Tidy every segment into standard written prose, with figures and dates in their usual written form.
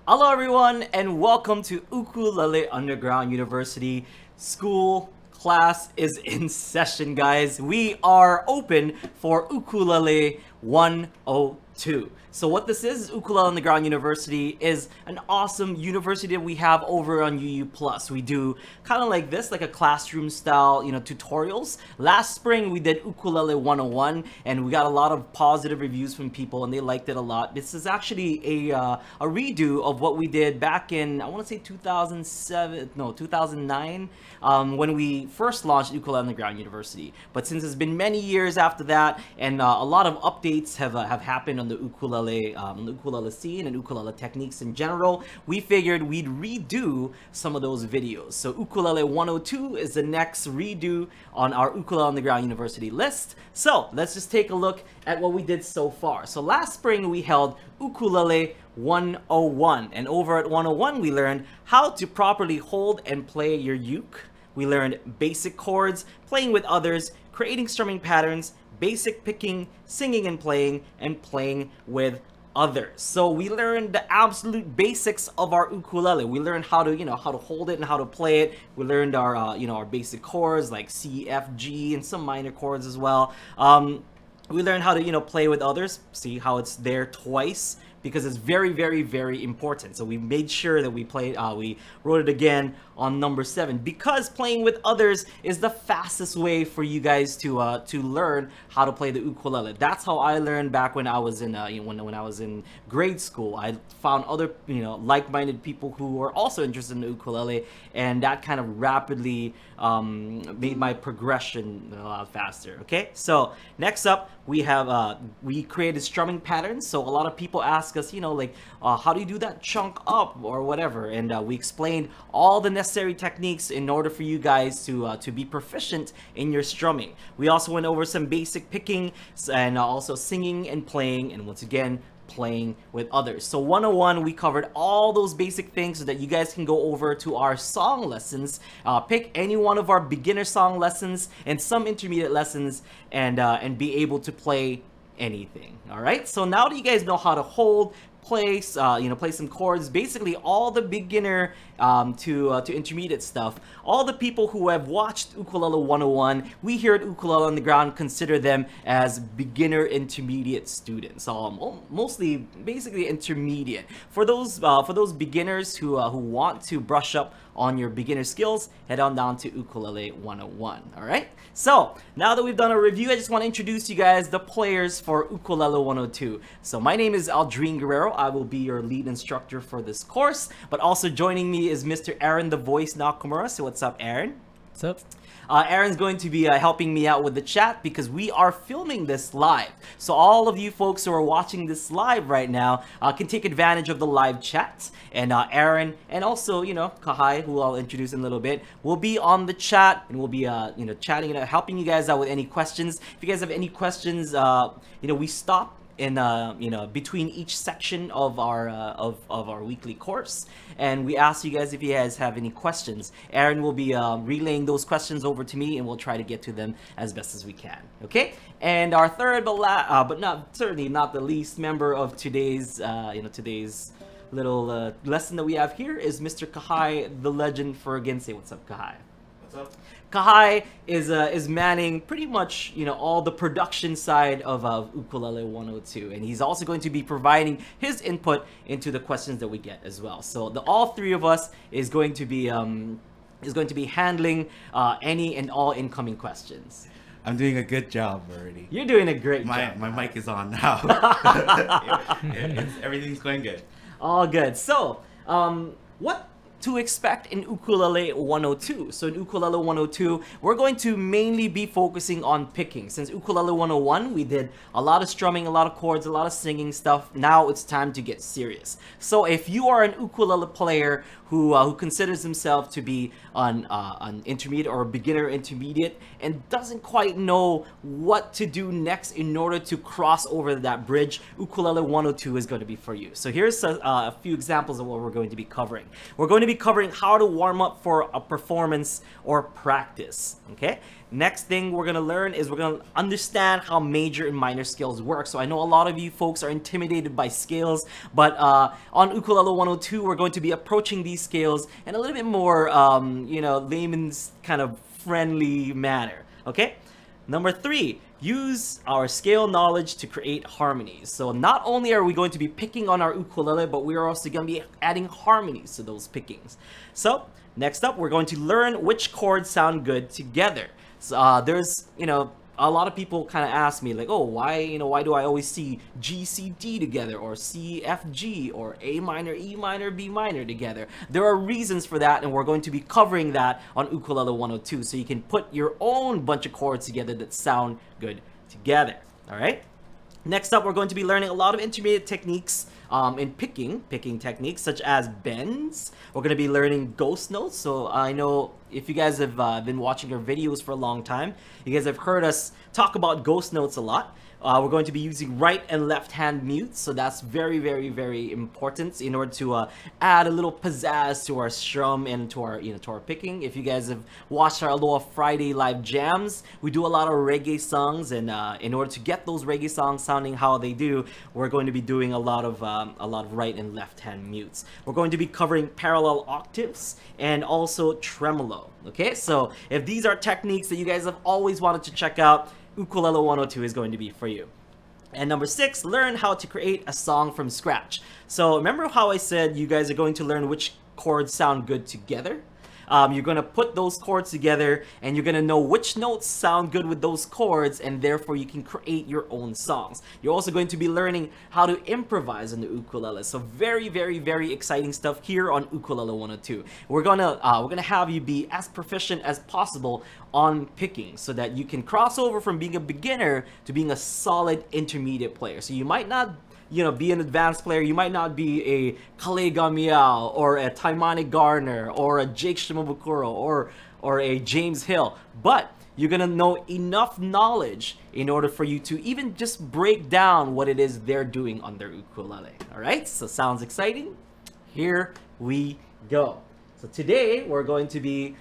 Hello everyone and welcome to Ukulele Underground University. School class is in session, guys. We are open for Ukulele 102. So what this is Ukulele Underground University is an awesome university that we have over on UU+. We do kind of like this, like a classroom style, tutorials. Last spring we did Ukulele 101 and we got a lot of positive reviews from people and they liked it a lot. This is actually a redo of what we did back in, I want to say 2009, when we first launched Ukulele Underground University. But since it's been many years after that and a lot of updates have happened on the ukulele scene and ukulele techniques in general, we figured we'd redo some of those videos. So Ukulele 102 is the next redo on our Ukulele Underground University list. So let's just take a look at what we did so far. So last spring we held Ukulele 101, and over at 101 we learned how to properly hold and play your uke. We learned basic chords, playing with others, creating strumming patterns, basic picking, singing and playing with others. So we learned the absolute basics of our ukulele. We learned how to, how to hold it and how to play it. We learned our, our basic chords like C, F, G, and some minor chords as well. We learned how to, play with others. See how it's there twice, because it's very, very, very important. So we made sure that we wrote it again on number 7, because playing with others is the fastest way for you guys to learn how to play the ukulele. That's how I learned back when I was in when I was in grade school. I found other like-minded people who were also interested in the ukulele, and that kind of rapidly made my progression a lot faster. Okay, so next up we have we created strumming patterns. So a lot of people ask us, how do you do that chunk up or whatever, and we explained all the necessary techniques in order for you guys to be proficient in your strumming. We also went over some basic picking and also singing and playing, and once again playing with others. So 101, we covered all those basic things so that you guys can go over to our song lessons, pick any one of our beginner song lessons and some intermediate lessons, and be able to play anything. All right, so now that you guys know how to hold, play some chords, basically all the beginner to intermediate stuff, all the people who have watched Ukulele 101, we here at Ukulele Underground consider them as beginner intermediate students. Mostly basically intermediate. For those beginners who want to brush up on your beginner skills, head on down to Ukulele 101. All right, so now that we've done a review, I just want to introduce you guys the players for Ukulele 102. So my name is Aldrin Guerrero. I will be your lead instructor for this course, but also joining me is Mr. Aaron the Voice Nakamura. So what's up, Aaron? What's up? Aaron's going to be helping me out with the chat because we are filming this live. So all of you folks who are watching this live right now can take advantage of the live chat. And Aaron and also, Kahai, who I'll introduce in a little bit, will be on the chat, and we'll be, chatting and helping you guys out with any questions. If you guys have any questions, we stop in between each section of our weekly course, and we ask you guys if you guys have any questions. Aaron will be relaying those questions over to me, and we'll try to get to them as best as we can. Okay, and our third but certainly not the least member of today's today's little lesson that we have here is Mr. Kahai, the legend for again. Say what's up, Kahai. What's up? Kahai is manning pretty much all the production side of Ukulele 102, and he's also going to be providing his input into the questions that we get as well. So all three of us is going to be handling any and all incoming questions. I'm doing a good job already. You're doing a great job. My mic is on now. Everything's going good. All good. So what to expect in Ukulele 102. So in Ukulele 102, we're going to mainly be focusing on picking. Since Ukulele 101, we did a lot of strumming, a lot of chords, a lot of singing stuff. Now it's time to get serious. So if you are an ukulele player who considers himself to be an intermediate or a beginner intermediate and doesn't quite know what to do next in order to cross over that bridge, Ukulele 102 is going to be for you. So here's a few examples of what we're going to be covering. We're going to to be covering how to warm up for a performance or practice, okay? Next thing we're going to learn is we're going to understand how major and minor scales work. So I know a lot of you folks are intimidated by scales, but on Ukulele 102, we're going to be approaching these scales in a little bit more, you know, layman's kind of friendly manner, okay? Number 3, use our scale knowledge to create harmonies. So not only are we going to be picking on our ukulele, but we are also going to be adding harmonies to those pickings. So next up, we're going to learn which chords sound good together. So, there's, you know, a lot of people kind of ask me like, oh, why do I always see G, C, D together, or C, F, G, or A minor, E minor, B minor together? There are reasons for that, and we're going to be covering that on Ukulele 102, so you can put your own bunch of chords together that sound good together, all right? Next up, we're going to be learning a lot of intermediate techniques in picking techniques such as bends. We're going to be learning ghost notes. So I know if you guys have been watching our videos for a long time, you guys have heard us talk about ghost notes a lot. We're going to be using right and left hand mutes, so that's very, very, very important in order to add a little pizzazz to our strum and to our, to our picking. If you guys have watched our Aloha Friday live jams, we do a lot of reggae songs, and in order to get those reggae songs sounding how they do, we're going to be doing a lot of right and left hand mutes. We're going to be covering parallel octaves and also tremolo. Okay, so if these are techniques that you guys have always wanted to check out, Ukulele 102 is going to be for you. And number 6, learn how to create a song from scratch. So remember how I said you guys are going to learn which chords sound good together? You're going to put those chords together, and you're going to know which notes sound good with those chords, and therefore you can create your own songs. You're also going to be learning how to improvise on the ukulele. So very, very, very exciting stuff here on Ukulele 102. We're gonna have you be as proficient as possible on picking, so that you can cross over from being a beginner to being a solid intermediate player. So you might not be an advanced player, you might not be a Kale Gamiao or a Taimane Garner or a Jake Shimabukuro or a James Hill, but you're gonna know enough knowledge in order for you to even just break down what it is they're doing on their ukulele. All right, so sounds exciting? Here we go. So today we're going to be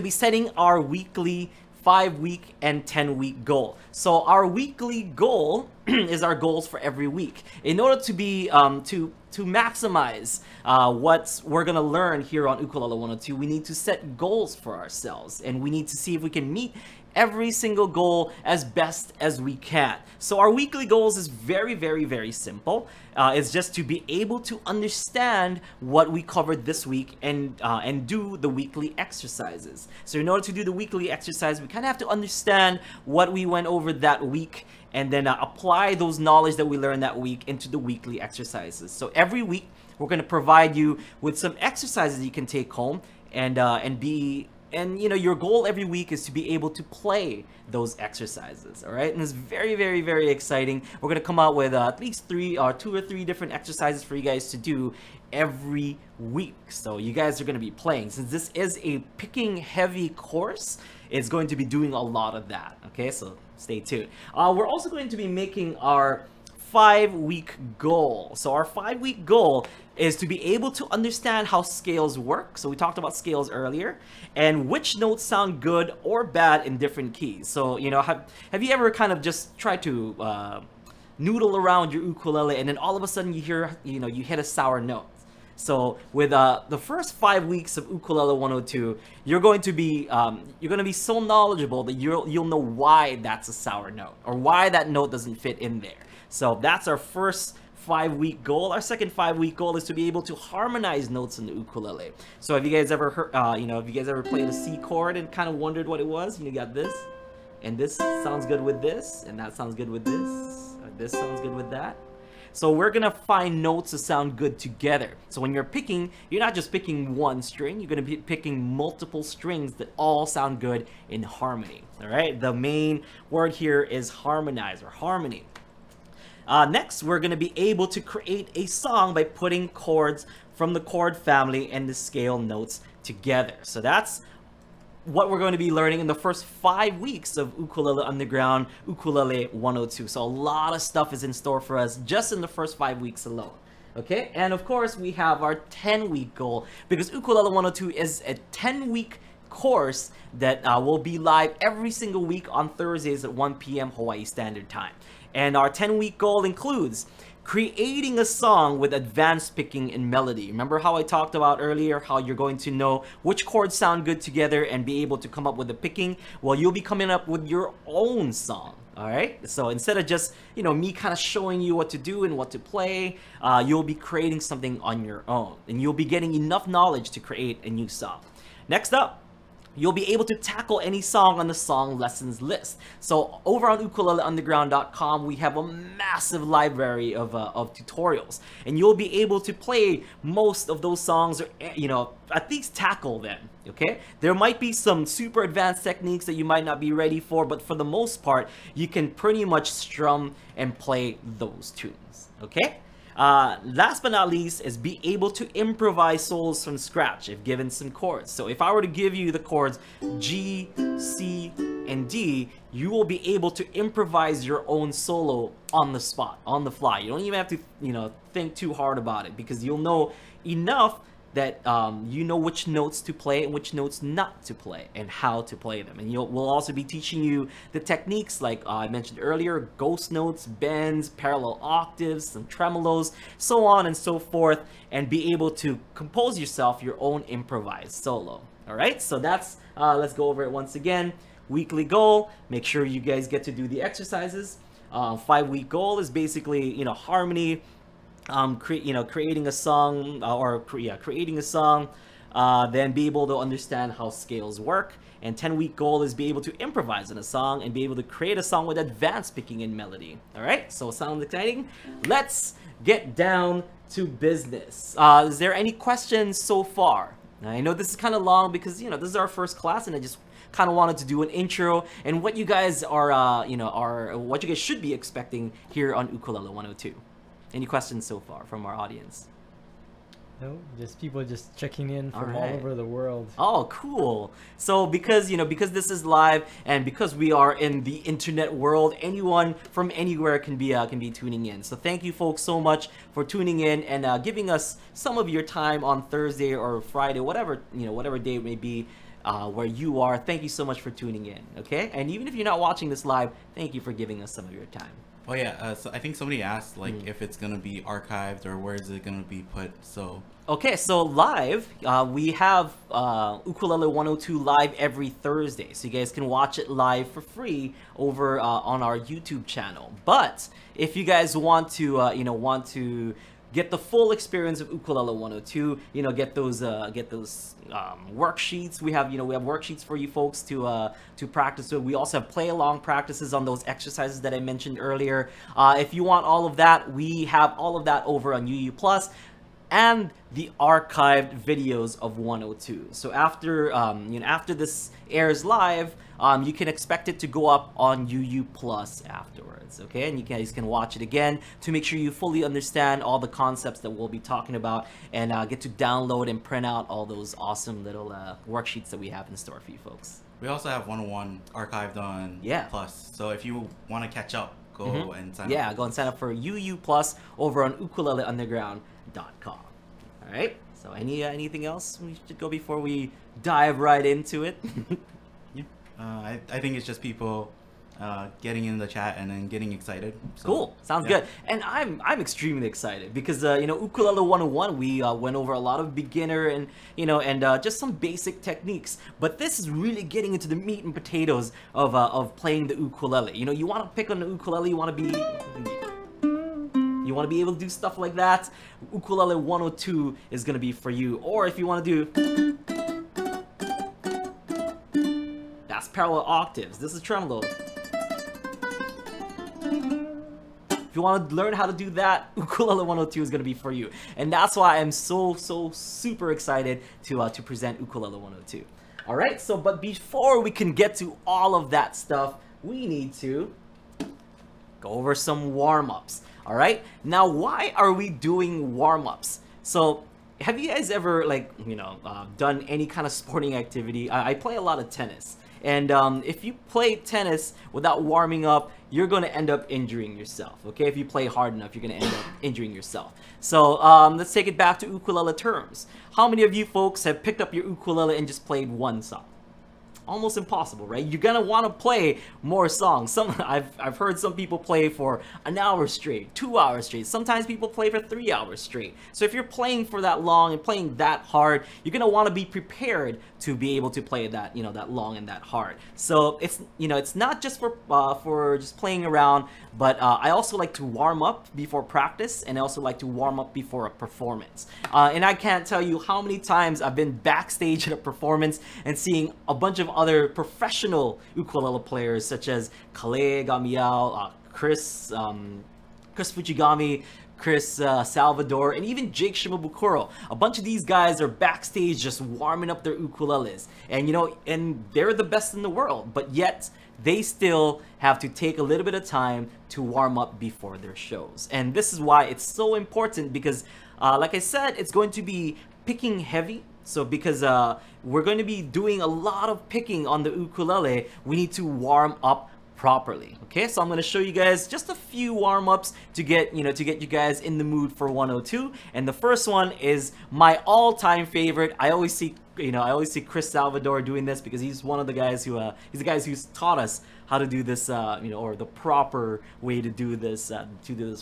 setting our weekly 5-week and 10-week goal. So our weekly goal is our goals for every week. In order to be to maximize what we're gonna learn here on Ukulele 102, we need to set goals for ourselves, and we need to see if we can meet every single goal as best as we can. So our weekly goals is very, very, very simple. It's just to be able to understand what we covered this week and do the weekly exercises. So in order to do the weekly exercise, we kind of have to understand what we went over that week, and then apply those knowledge that we learned that week into the weekly exercises. So every week, we're going to provide you with some exercises you can take home, and your goal every week is to be able to play those exercises, all right? And it's very, very, very exciting. We're going to come out with at least 2 or 3 different exercises for you guys to do every week. So you guys are going to be playing. Since this is a picking heavy course, it's going to be doing a lot of that, okay? So stay tuned. We're also going to be making our 5-week goal. So our 5-week goal is to be able to understand how scales work. So we talked about scales earlier, and which notes sound good or bad in different keys. So, have you ever kind of just tried to noodle around your ukulele, and then all of a sudden you hear, you hit a sour note? So with the first 5 weeks of Ukulele 102, you're going to be so knowledgeable that you'll know why that's a sour note, or why that note doesn't fit in there. So that's our first 5-week goal. Our second 5-week goal is to be able to harmonize notes in the ukulele. So have you guys ever heard, have you guys ever played a C chord and kind of wondered what it was? You got this, and this sounds good with this, and that sounds good with this, or this sounds good with that. So we're gonna find notes that sound good together. So when you're picking, you're not just picking one string, you're gonna be picking multiple strings that all sound good in harmony. All right, the main word here is harmonize, or harmony. Next, we're going to be able to create a song by putting chords from the chord family and the scale notes together. So that's what we're going to be learning in the first 5 weeks of Ukulele Underground, Ukulele 102. So a lot of stuff is in store for us just in the first 5 weeks alone. Okay, and of course we have our 10-week goal, because Ukulele 102 is a 10-week course that will be live every single week on Thursdays at 1 p.m. Hawaii Standard Time. And our 10-week goal includes creating a song with advanced picking and melody. Remember how I talked about earlier how you're going to know which chords sound good together and be able to come up with the picking? Well, you'll be coming up with your own song. All right, so instead of just, me kind of showing you what to do and what to play, you'll be creating something on your own, and you'll be getting enough knowledge to create a new song. Next up, you'll be able to tackle any song on the song lessons list. So over on ukuleleunderground.com, we have a massive library of tutorials, and you'll be able to play most of those songs, or at least tackle them. Okay, there might be some super advanced techniques that you might not be ready for, but for the most part, you can pretty much strum and play those tunes. Okay. Last but not least is be able to improvise solos from scratch if given some chords. So if I were to give you the chords G, C, and D, you will be able to improvise your own solo on the spot, on the fly. You don't even have to, think too hard about it, because you'll know enough that you know which notes to play and which notes not to play and how to play them. And we'll also be teaching you the techniques like I mentioned earlier: ghost notes, bends, parallel octaves, some tremolos, so on and so forth, and be able to compose yourself your own improvised solo. All right, so that's let's go over it once again. Weekly goal: make sure you guys get to do the exercises. 5-week goal is basically harmony, creating a song, creating a song, then be able to understand how scales work. And 10-week goal is be able to improvise in a song and be able to create a song with advanced picking and melody. All right, so sounds exciting. Let's get down to business. Is there any questions so far? I know this is kind of long because this is our first class, and I just kind of wanted to do an intro and what you guys are what you guys should be expecting here on Ukulele 102. Any questions so far from our audience? No, just people just checking in from all right. over the world. Oh, cool. So because this is live and because we are in the internet world, anyone from anywhere can be tuning in. So thank you folks so much for tuning in and giving us some of your time on Thursday or Friday, whatever day it may be, where you are. Thank you so much for tuning in. Okay, and even if you're not watching this live, thank you for giving us some of your time. Oh yeah, so I think somebody asked if it's gonna be archived or where is it gonna be put. So okay, so live, we have Ukulele 102 live every Thursday, so you guys can watch it live for free over on our YouTube channel. But if you guys want to get the full experience of Ukulele 102, get those worksheets. We have worksheets for you folks to practice with. We also have play along practices on those exercises that I mentioned earlier. If you want all of that, we have all of that over on UU Plus and the archived videos of 102. So after after this airs live, you can expect it to go up on UU Plus afterwards, okay? And you guys can watch it again to make sure you fully understand all the concepts that we'll be talking about and get to download and print out all those awesome little worksheets that we have in store for you folks. we also have 101 archived on Plus. So if you want to catch up, go and sign up. Yeah, go and sign up for UU Plus over on ukuleleunderground.com. All right. So anything else we should go before we dive right into it? Yeah. I think it's just people getting in the chat and then getting excited. So, cool. Sounds good. And I'm extremely excited because Ukulele 101, we went over a lot of beginner and just some basic techniques. But this is really getting into the meat and potatoes of playing the ukulele. You want to pick on the ukulele, you want to be able to do stuff like that. Ukulele 102 is going to be for you. Or if you want to do, that's parallel octaves. This is tremolo. If you want to learn how to do that, Ukulele 102 is going to be for you. And that's why I'm so super excited to present Ukulele 102. All right, but before we can get to all of that stuff, we need to go over some warm-ups. All right, now why are we doing warm-ups? So have you guys ever done any kind of sporting activity? I play a lot of tennis. And if you play tennis without warming up, you're going to end up injuring yourself, okay? If you play hard enough, you're going to end up injuring yourself. So let's take it back to ukulele terms. How many of you folks have picked up your ukulele and just played one song? Almost impossible, right? You're gonna want to play more songs. I've heard some people play for an hour straight, 2 hours straight. Sometimes people play for 3 hours straight. So if you're playing for that long and playing that hard, you're gonna want to be prepared to be able to play that, that long and that hard. So it's not just for just playing around, but I also like to warm up before practice, and I also like to warm up before a performance. And I can't tell you how many times I've been backstage at a performance and seeing a bunch of other professional ukulele players such as Kale Gamiao, Chris Fujigami, Chris Salvador, and even Jake Shimabukuro. A bunch of these guys are backstage just warming up their ukuleles, and and they're the best in the world, but yet they still have to take a little bit of time to warm up before their shows. And this is why it's so important, because like I said, it's going to be picking heavy. So because we're going to be doing a lot of picking on the ukulele, we need to warm up properly. Okay, so I'm going to show you guys just a few warm-ups to get you guys in the mood for 102. And the first one is my all-time favorite. I always see Chris Salvador doing this because he's one of the guys who's taught us how to do this, or the proper way to do this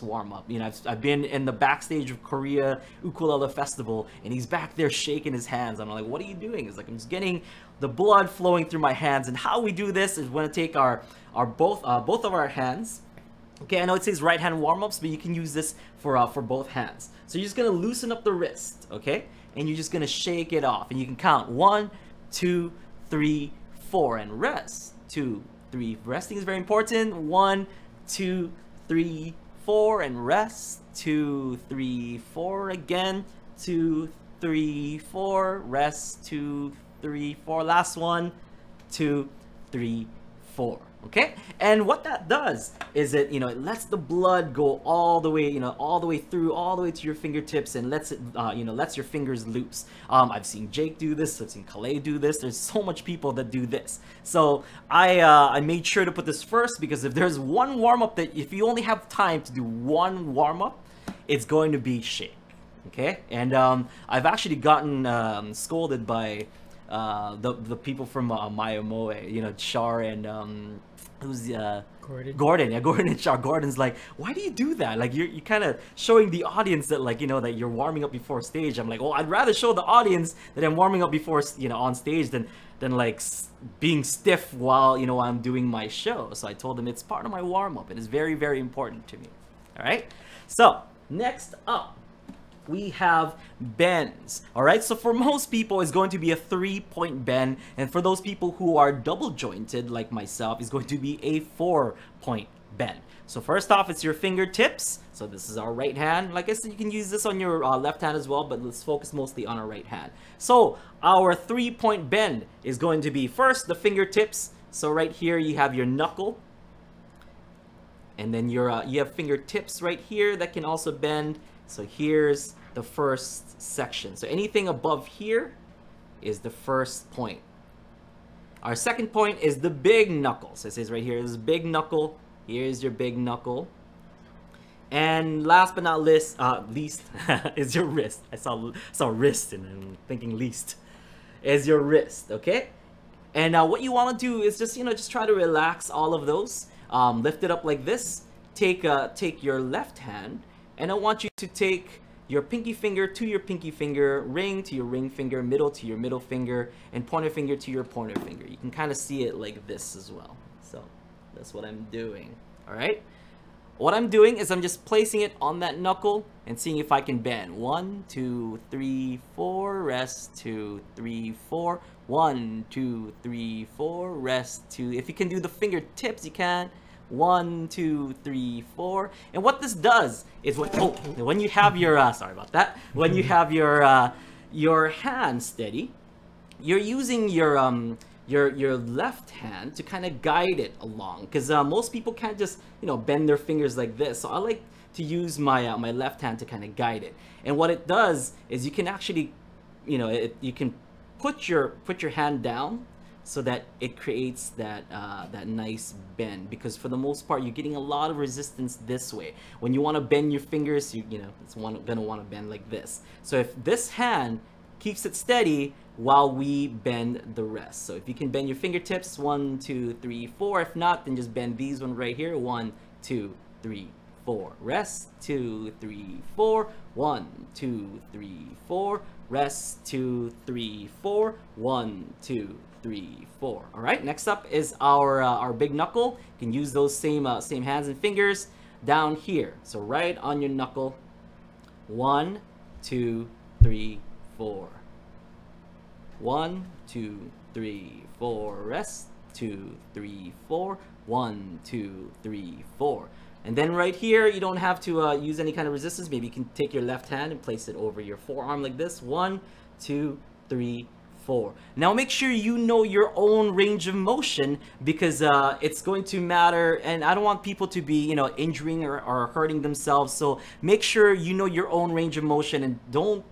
warm-up. I've been in the backstage of Korea Ukulele Festival, and he's back there shaking his hands. I'm like, what are you doing? It's like, I'm just getting the blood flowing through my hands. And how we do this is we're gonna take both of our hands. Okay, I know it says right hand warm-ups, but you can use this for both hands. So you're just gonna loosen up the wrist, okay? And you're just gonna shake it off, and you can count 1, 2, 3, 4, and rest. 2, 3. Resting is very important. 1, 2, 3, 4, and rest. 2, 3, 4 again. 2, 3, 4. Rest. 2, 3, 4. Last one. 2, 3, 4. Okay, and what that does is it lets the blood go all the way through all the way to your fingertips, and lets your fingers loose. I've seen Jake do this, I've seen Kale do this. There's so much people that do this. So I made sure to put this first, because if there's one warm-up that, if you only have time to do one warm-up, it's going to be shake. Okay, and I've actually gotten scolded by the people from Mayamoe, Char and who's Gordon. Yeah, Gordon and Char. Gordon's like, why do you do that? Like, you're kind of showing the audience that, like, that you're warming up before stage. I'm like, well, I'd rather show the audience that I'm warming up before on stage than like being stiff while I'm doing my show. So I told him it's part of my warm-up. It is very, very important to me. All right, so next up we have bends. All right, so for most people it's going to be a 3-point bend, and for those people who are double jointed like myself, it's going to be a 4-point bend. So first off, it's your fingertips. So this is our right hand. Like I said, you can use this on your left hand as well, but let's focus mostly on our right hand. So our 3-point bend is going to be first the fingertips. So right here you have your knuckle, and then you have fingertips right here that can also bend. So here's the first section. So anything above here is the first point. Our second point is the big knuckle. So it says right here, this is big knuckle. Here's your big knuckle. And last but not least is your wrist. I saw wrist and I'm thinking least. Is your wrist, okay? And what you want to do is just try to relax all of those. Lift it up like this. Take your left hand, and I want you to take your pinky finger to your pinky finger, ring to your ring finger, middle to your middle finger, and pointer finger to your pointer finger. You can kind of see it like this as well. So that's what I'm doing. All right. What I'm doing is I'm just placing it on that knuckle and seeing if I can bend. 1, 2, 3, 4, rest, 2, 3, 4. 1, 2, 3, 4, rest, 2. If you can do the fingertips, you can. 1, 2, 3, 4. And what this does is when you have your sorry about that. When you have your hand steady, you're using your left hand to kind of guide it along, because most people can't just bend their fingers like this. So I like to use my my left hand to kind of guide it. And what it does is you can actually you can put your hand down. so that it creates that that nice bend, because for the most part you're getting a lot of resistance this way. When you want to bend your fingers, you know, it's gonna want to bend like this. So if this hand keeps it steady while we bend the rest. So if you can bend your fingertips, 1, 2, 3, 4. If not, then just bend these one right here, 1, 2, 3, 4. Rest, 2, 3, 4. 1, 2, 3, 4. Rest, 2, 3, 4. 1, 2, 3, 4. All right. Next up is our big knuckle. You can use those same hands and fingers down here. So right on your knuckle. 1, 2, 3, 4. 1, 2, 3, 4. Rest. 2, 3, 4. 1, 2, 3, 4. And then right here, you don't have to use any kind of resistance. Maybe you can take your left hand and place it over your forearm like this. 1, 2, 3, 4. Now make sure you know your own range of motion, because it's going to matter, and I don't want people to be, you know, injuring or hurting themselves. So make sure you know your own range of motion and don't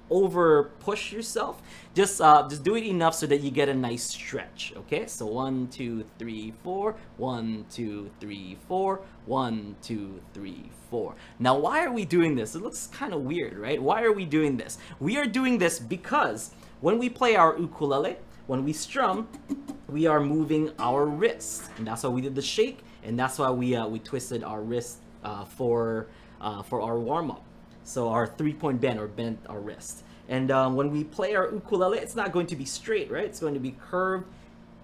over push yourself. Just do it enough so that you get a nice stretch. Okay, so 1, 2, 3, 4. 1, 2, 3, 4. 1, 2, 3, 4. Now why are we doing this? It looks kind of weird, right? Why are we doing this? We are doing this because when we play our ukulele, when we strum, we are moving our wrist, and that's why we did the shake, and that's why we twisted our wrist for our warm-up. So our 3-point bend, or bend our wrist. And when we play our ukulele, it's not going to be straight, right? It's going to be curved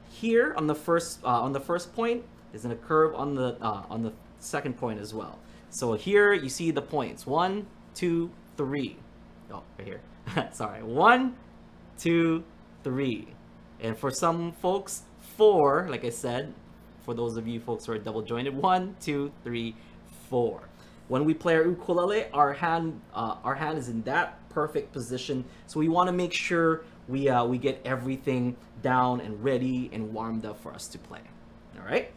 here on the first point. It's going to curve on the second point as well. So here you see the points. 1, 2, 3. Oh, right here. Sorry. 1, 2, 3. And for some folks, 4. Like I said, for those of you folks who are double jointed, 1, 2, 3, 4. When we play our ukulele, our hand is in that perfect position. So we want to make sure we get everything down and ready and warmed up for us to play. All right.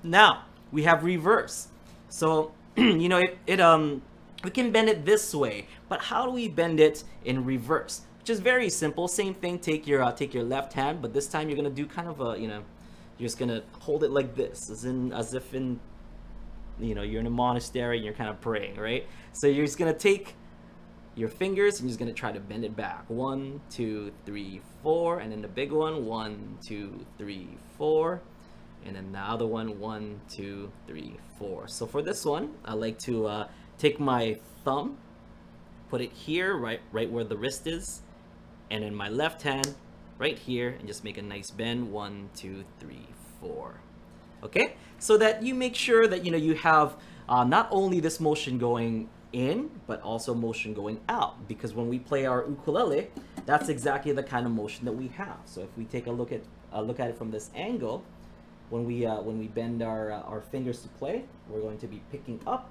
Now we have reverse. So you know, we can bend it this way, but how do we bend it in reverse? Which is very simple. Same thing. Take your left hand, but this time you're gonna do kind of a, you know, you're just gonna hold it like this, as if in, you know, you're in a monastery and you're kind of praying, right? So you're just gonna take your fingers and you're just gonna try to bend it back. 1, 2, 3, 4, and then the big one. 1, 2, 3, 4, and then the other one. 1, 2, 3, 4. So for this one, I like to take my thumb, put it here, right where the wrist is, and then my left hand right here, and just make a nice bend. 1, 2, 3, 4. Okay, so that you make sure that, you know, you have not only this motion going in, but also motion going out, because when we play our ukulele, that's exactly the kind of motion that we have. So if we take a look at it from this angle, when we bend our fingers to play, we're going to be picking up,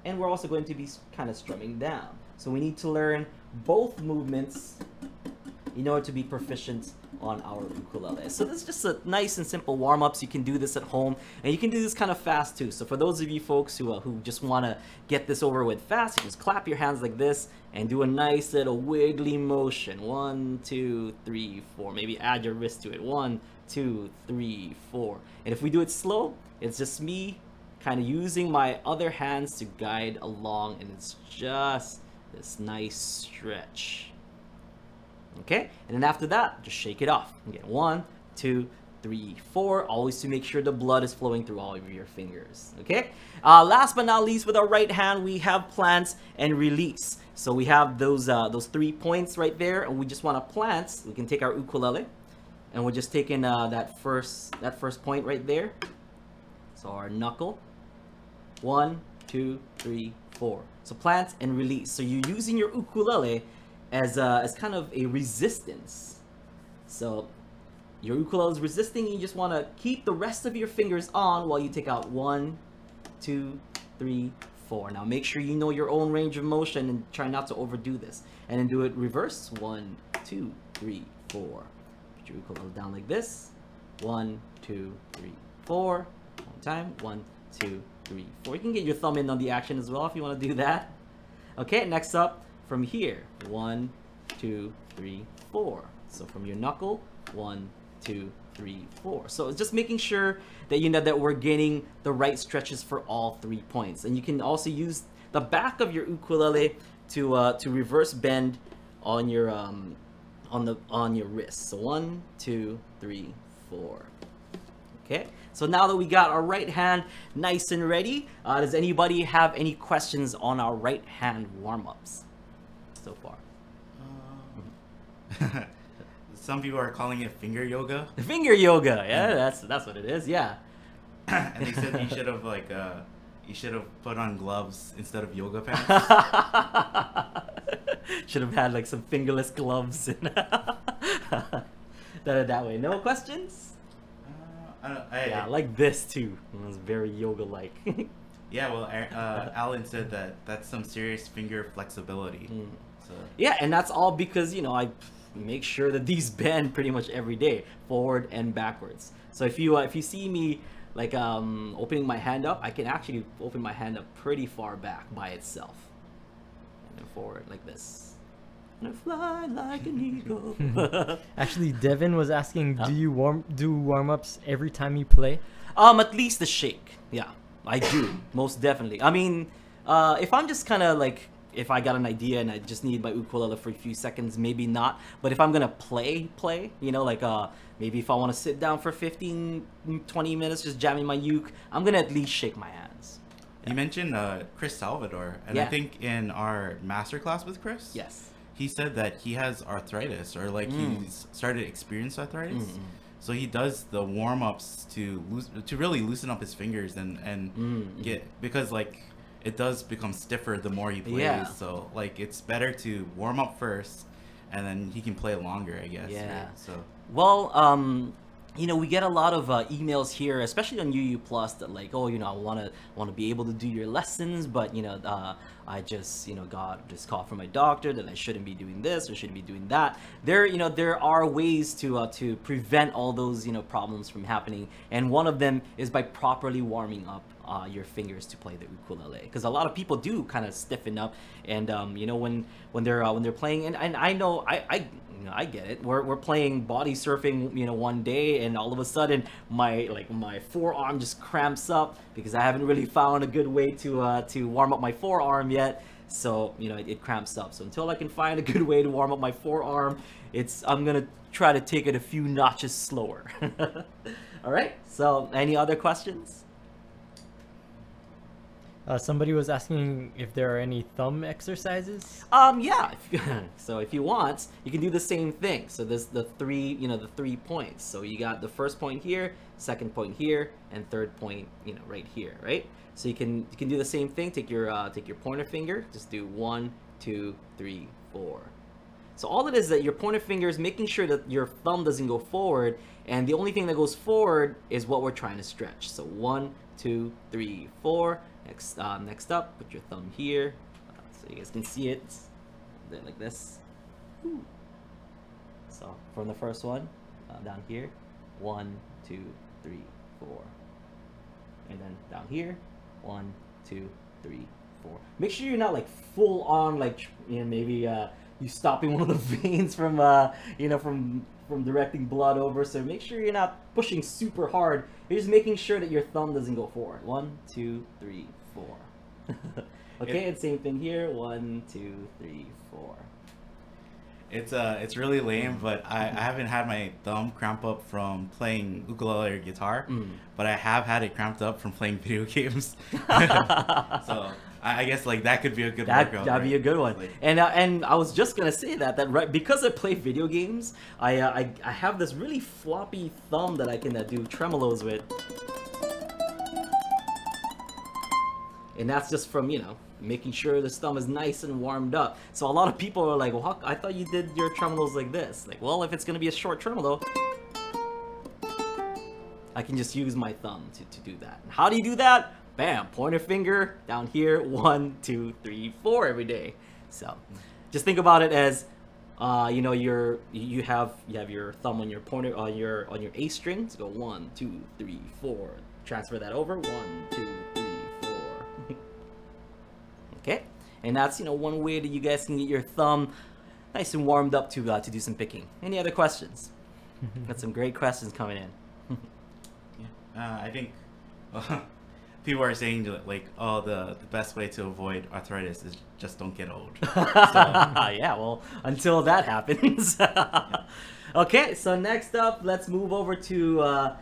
and we're also going to be kind of strumming down. So we need to learn both movements in order to be proficient on our ukulele. So this is just a nice and simple warm-ups. You can do this at home, and you can do this kind of fast too. So for those of you folks who just want to get this over with fast, you just clap your hands like this and do a nice little wiggly motion. 1, 2, 3, 4. Maybe add your wrist to it. 1, 2, 3, 4. And if we do it slow, it's just me kind of using my other hands to guide along, and it's just this nice stretch. Okay, and then after that, just shake it off. Again, 1, 2, 3, 4. Always to make sure the blood is flowing through all of your fingers. Okay. Last but not least, with our right hand, we have plant and release. So we have those 3 points right there, and we just want to plant. We can take our ukulele, and we're just taking that first point right there. So our knuckle. 1, 2, 3, 4. So plant and release. So you're using your ukulele as kind of a resistance. So your ukulele is resisting, you just want to keep the rest of your fingers on while you take out 1, 2, 3, 4. Now make sure you know your own range of motion and try not to overdo this. And then do it reverse. 1, 2, 3, 4. Put your ukulele down like this. 1, 2, 3, 4. One time. 1, 2, 3, 4. You can get your thumb in on the action as well if you want to do that. Okay, next up, from here, 1, 2, 3, 4. So from your knuckle, 1, 2, 3, 4. So it's just making sure that you know that we're getting the right stretches for all 3 points. And you can also use the back of your ukulele to reverse bend on your on your wrist. So 1, 2, 3, 4. Okay, so now that we got our right hand nice and ready, does anybody have any questions on our right hand warm-ups so far? Some people are calling it finger yoga. Finger yoga, yeah, that's what it is, yeah. And they said you should have you should have put on gloves instead of yoga pants. Should have had like some fingerless gloves. That way. No questions? Yeah, like this too. It was very yoga-like. Yeah, well, Alan said that that's some serious finger flexibility. So. Yeah, and that's all because, you know, I make sure that these bend pretty much every day, forward and backwards. So if you see me like opening my hand up, I can actually open my hand up pretty far back by itself. And then forward like this. And I fly like an eagle. Actually, Devin was asking, do you do warm-ups every time you play? At least the shake. Yeah, I do. Most definitely. I mean, if I'm just kind of like, if I got an idea and I just need my ukulele for a few seconds, maybe not. But if I'm gonna play, you know, like maybe if I want to sit down for 15, 20 minutes just jamming my uke, I'm gonna at least shake my hands. Yeah. You mentioned Chris Salvador, and I think in our masterclass with Chris, yes, he said that he has arthritis, or like he's started to experience arthritis. So he does the warm-ups to really loosen up his fingers and get, because like it does become stiffer the more he plays. Yeah. So like it's better to warm up first, and then he can play longer, I guess. Yeah. Right? So well, you know, we get a lot of emails here, especially on UU Plus, that like, oh, you know, I want to be able to do your lessons, but you know, I just, you know, got this call from my doctor that I shouldn't be doing this or shouldn't be doing that. There are ways to prevent all those, you know, problems from happening, and one of them is by properly warming up your fingers to play the ukulele, because a lot of people do kind of stiffen up, and you know, when they're playing, and I know I get it. We're playing body surfing, you know, one day, and all of a sudden my forearm just cramps up because I haven't really found a good way to warm up my forearm yet. So you know, it cramps up. So until I can find a good way to warm up my forearm, I'm gonna try to take it a few notches slower. All right. So any other questions? Somebody was asking if there are any thumb exercises. Yeah. So if you want, you can do the same thing. So there's the 3 points. So you got the first point here, second point here, and third point, you know, right here, right? So you can do the same thing. Take your pointer finger. Just do 1, 2, 3, 4. So all it is that your pointer finger is making sure that your thumb doesn't go forward, and the only thing that goes forward is what we're trying to stretch. So 1, 2, 3, 4. Next up, put your thumb here, so you guys can see it. Do it like this. Ooh. So from the first one, down here, 1, 2, 3, 4, and then down here, 1, 2, 3, 4. Make sure you're not like full on, like, you know, maybe you stopping one of the veins from you know, from directing blood over. So make sure you're not pushing super hard. You're just making sure that your thumb doesn't go forward. 1, 2, 3, 4. Okay, and same thing here. 1, 2, 3, 4. It's really lame, but I haven't had my thumb cramp up from playing ukulele or guitar, but I have had it cramped up from playing video games. So I guess like that could be a good workout. That'd be a good one. Like, and I was just gonna say that right, because I play video games, I have this really floppy thumb that I can do tremolos with, and that's just from, you know, making sure the thumb is nice and warmed up. So a lot of people are like, well, I thought you did your tremolos like this. Like, well, if it's gonna be a short tremolo, I can just use my thumb to do that. And how do you do that? Bam, pointer finger down here, 1, 2, 3, 4 every day. So just think about it as you know, you have your thumb on your pointer on your A string. So go 1, 2, 3, 4. Transfer that over, 1, 2, 3, 4. Okay, and that's, you know, one way that you guys can get your thumb nice and warmed up to do some picking. Any other questions? Got some great questions coming in. I think people are saying that, like, oh, the best way to avoid arthritis is just don't get old. So, Yeah, well, until that happens. Okay, so next up, let's move over to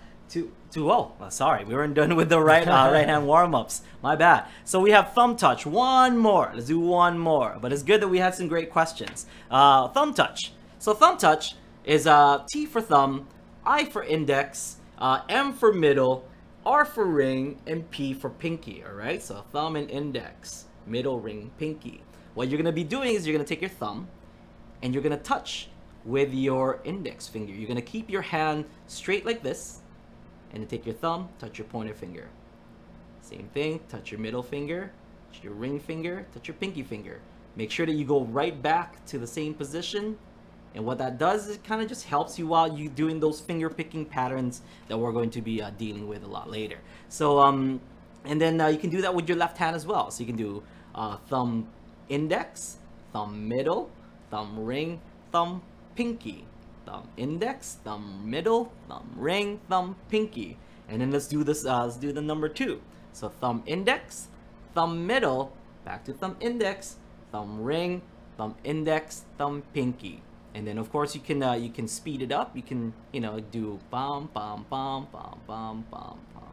sorry, we weren't done with the right hand warm-ups. My bad. So we have thumb touch. One more. Let's do one more. But it's good that we had some great questions. Thumb touch. So thumb touch is T for thumb, I for index, M for middle, R for ring, and P for pinky. All right. So thumb and index, middle, ring, pinky. What you're gonna be doing is you're gonna take your thumb, and you're gonna touch with your index finger. You're gonna keep your hand straight like this. And then take your thumb, touch your pointer finger. Same thing, touch your middle finger, touch your ring finger, touch your pinky finger. Make sure that you go right back to the same position. And what that does is it kind of just helps you while you're doing those finger picking patterns that we're going to be dealing with a lot later. So, and then you can do that with your left hand as well. So you can do thumb index, thumb middle, thumb ring, thumb pinky. Thumb index, thumb middle, thumb ring, thumb pinky. And then let's do this, let's do the number 2. So thumb index, thumb middle, back to thumb index, thumb ring, thumb index, thumb pinky. And then of course you can speed it up. You can, do bum bum bum bum bum bum bum.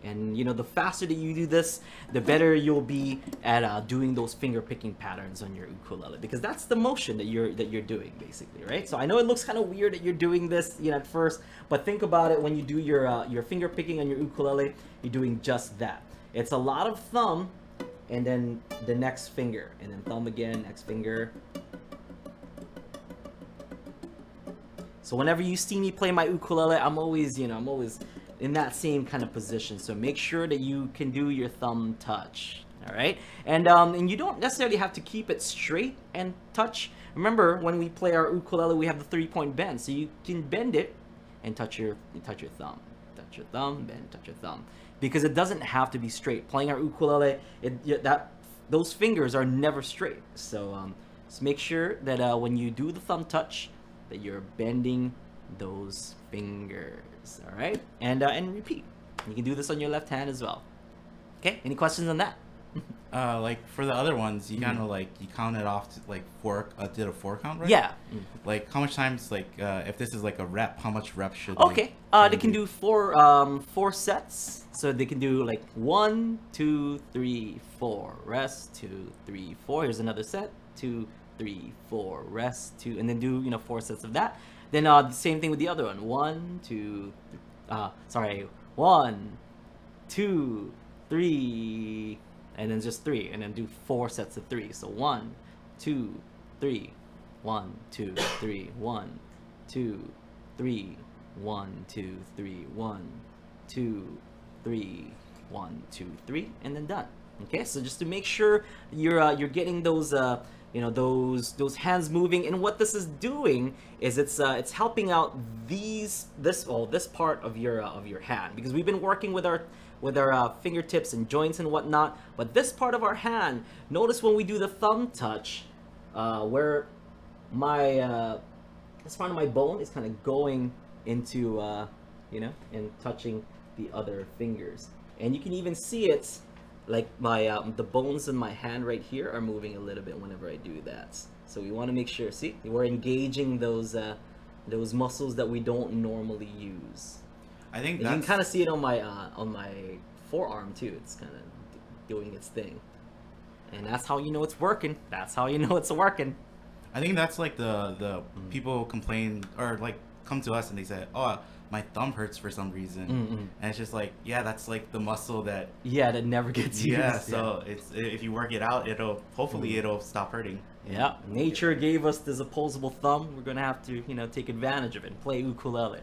And the faster that you do this, the better you'll be at doing those finger picking patterns on your ukulele, because that's the motion that you're doing basically, right? So I know it looks kind of weird that you're doing this, at first, but think about it when you do your finger picking on your ukulele, you're doing just that. It's a lot of thumb, and then the next finger, and then thumb again, next finger. So whenever you see me play my ukulele, I'm always in that same kind of position. So make sure that you can do your thumb touch. All right, and you don't necessarily have to keep it straight and touch. Remember, when we play our ukulele, we have the 3-point bend, so you can bend it and touch your thumb, touch your thumb, bend, touch your thumb, because it doesn't have to be straight. Playing our ukulele, those fingers are never straight. So just make sure that when you do the thumb touch, that you're bending those fingers. All right, and repeat. You can do this on your left hand as well. Okay, any questions on that? Like for the other ones, you kind of you count it off to like 4, did a 4 count, right? Yeah. Like how much times, if this is like a rep, how much reps should Okay, they can do 4 sets. So they can do like 1, 2, 3, 4, rest, 2, 3, 4. Here's another set, 2, 3, 4, rest, 2, and then do 4 sets of that. Then the same thing with the other one. 1, 2, 1, 2, 3, and then just 3, and then do 4 sets of 3. So 1, 2, 3, 1, 2, 3, 1, 2, 3, 1, 2, 3, 1, 2, 3, 1, 2, 3, and then done. Okay, so just to make sure you're getting those those hands moving, and what this is doing is it's helping out this part of your hand, because we've been working with our fingertips and joints and whatnot, but this part of our hand, notice when we do the thumb touch, where this part of my bone is kind of going into and touching the other fingers, and you can even see it. Like the bones in my hand right here are moving a little bit whenever I do that. So we want to make sure, see, we're engaging those muscles that we don't normally use. I think you can kind of see it on my forearm too. It's kind of doing its thing, and that's how you know it's working. That's how you know it's working. I think that's like the people complain or like come to us and they say, oh, my thumb hurts for some reason, and it's just like, yeah, that's like the muscle that never gets used. Yeah, so it's, if you work it out, hopefully it'll stop hurting. Yeah, nature gave us this opposable thumb. We're gonna have to take advantage of it and play ukulele.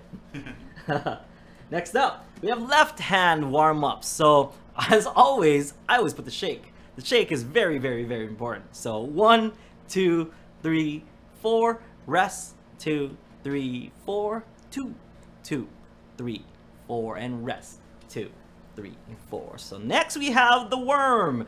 Next up, we have left hand warm-ups. So as always, I always put the shake. The shake is very, very, very important. So 1, 2, 3, 4, rest, 2, 3, 4, 2, 2, 3, 4, and rest, 2, 3, 4. So next we have the worm.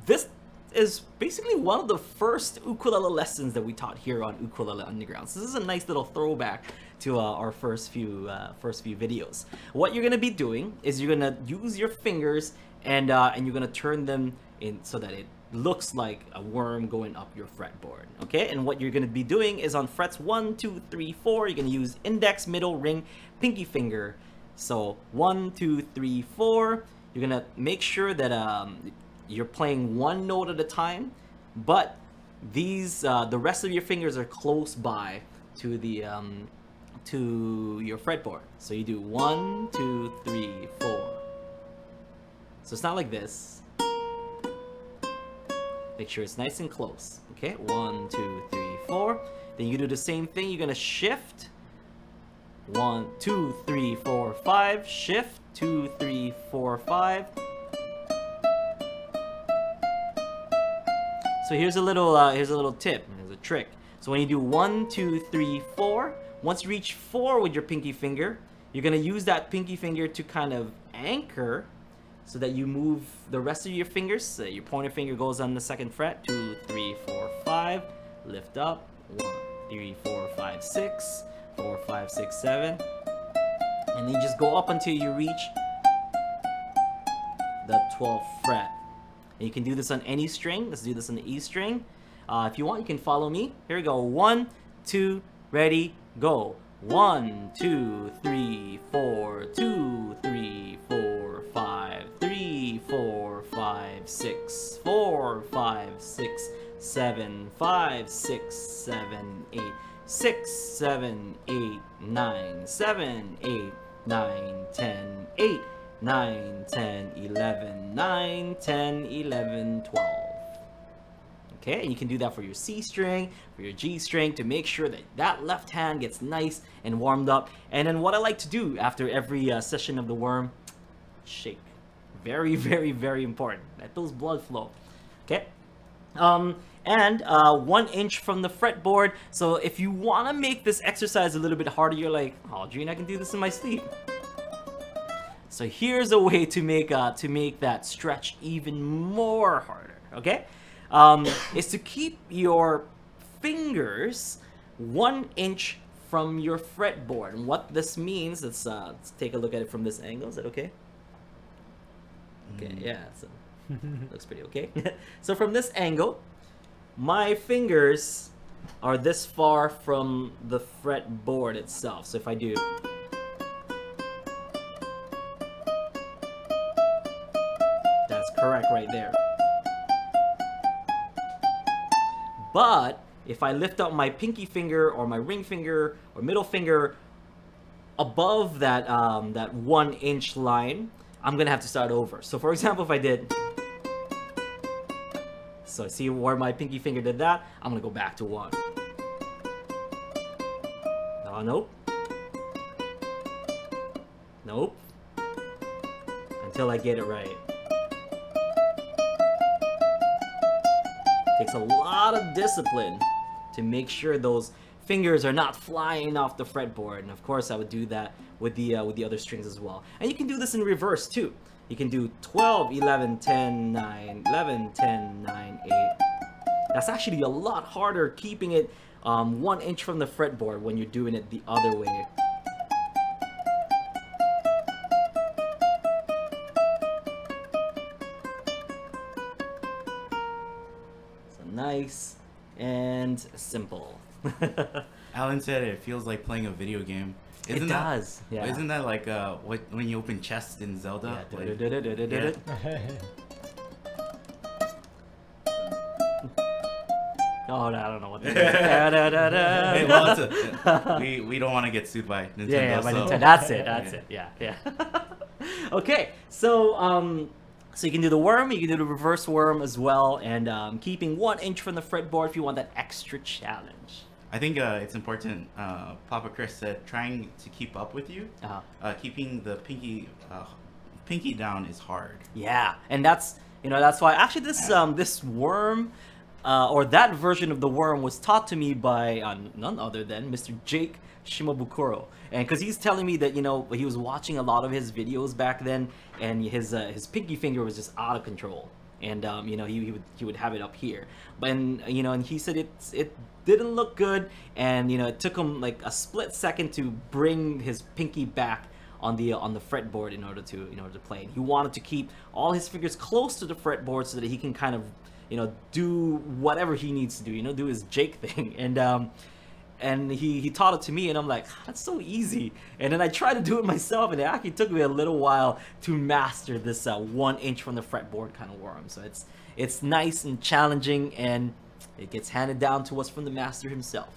This is basically one of the first ukulele lessons that we taught here on Ukulele Underground. So this is a nice little throwback to our first few videos. What you're gonna be doing is you're gonna use your fingers and you're gonna turn them in so that it looks like a worm going up your fretboard. Okay, and what you're gonna be doing is on frets 1, 2, 3, 4. You're gonna use index, middle, ring, pinky finger. So 1, 2, 3, 4. You're gonna make sure that you're playing one note at a time, but these the rest of your fingers are close by to the to your fretboard. So you do 1, 2, 3, 4. So it's not like this. Make sure it's nice and close. Okay, 1, 2, 3, 4. Then you do the same thing. You're gonna shift. 1, 2, 3, 4, 5. Shift. 2, 3, 4, 5. So here's a little tip. Here's a trick. So when you do 1, 2, 3, 4, once you reach 4 with your pinky finger, you're gonna use that pinky finger to kind of anchor, so that you move the rest of your fingers. So your pointer finger goes on the second fret. 2, 3, 4, 5. Lift up. 1, 3, 4, 5, 6. 4, 5, 6, 7. And then you just go up until you reach the 12th fret. And you can do this on any string. Let's do this on the E string. If you want, you can follow me. Here we go. 1, 2, ready, go. 1, 2, 3, 4, 2, 3, 4, 5, 3, 4, 5, 6, 4, 5, 6, 7, 5, 6, 7, 8, 6, 7, 8, 9, 7, 8, 9, 10, 8, 9, 10, 11, 9, 10, 11, 12. Okay, and you can do that for your C string, for your G string, to make sure that that left hand gets nice and warmed up. And then what I like to do after every session of the worm, shake. Very, very, very important. Let those blood flow. Okay. And 1 inch from the fretboard. So if you want to make this exercise a little bit harder, you're like, oh, Gene, I can do this in my sleep. So here's a way to make that stretch even more harder. Okay. Is to keep your fingers 1 inch from your fretboard. And what this means, let's take a look at it from this angle. Is that okay? Okay, yeah, so looks pretty okay. So from this angle, my fingers are this far from the fretboard itself. So if I do, that's correct right there. But if I lift up my pinky finger or my ring finger or middle finger above that that 1 inch line, I'm gonna have to start over. So for example, if I did, so see where my pinky finger did that, I'm gonna go back to 1. Oh, nope. Nope. Until I get it right. Takes a lot of discipline to make sure those fingers are not flying off the fretboard. And of course I would do that with the other strings as well. And you can do this in reverse too. You can do 12, 11, 10, 9, 11, 10, 9, 8. That's actually a lot harder keeping it 1 inch from the fretboard when you're doing it the other way. So nice and simple. Alan said it feels like playing a video game. It does. Yeah. Isn't that like when you open chests in Zelda? Yeah. Like, Oh, I don't know what that is. Hey, well, we don't want to get sued by Nintendo. Yeah, by so. Nintendo. That's it. That's it. Yeah. Okay, so so you can do the worm, you can do the reverse worm as well, and keeping 1 inch from the fretboard if you want that extra challenge. I think it's important. Papa Chris said trying to keep up with you. Keeping the pinky down is hard. Yeah, and that's why actually this worm. Or that version of the worm was taught to me by none other than Mr. Jake Shimabukuro, and because he's telling me that he was watching a lot of his videos back then, and his pinky finger was just out of control. and you know, he would have it up here. But you know, and he said it didn't look good, and you know, it took him like a split second to bring his pinky back on the fretboard in order to play. And he wanted to keep all his fingers close to the fretboard so that he can kind of, you know, do whatever he needs to do, you know, do his Jake thing. And he taught it to me, and I'm like, that's so easy. And then I tried to do it myself, and it actually took me a little while to master this 1 inch from the fretboard kind of worm. So it's nice and challenging, and it gets handed down to us from the master himself.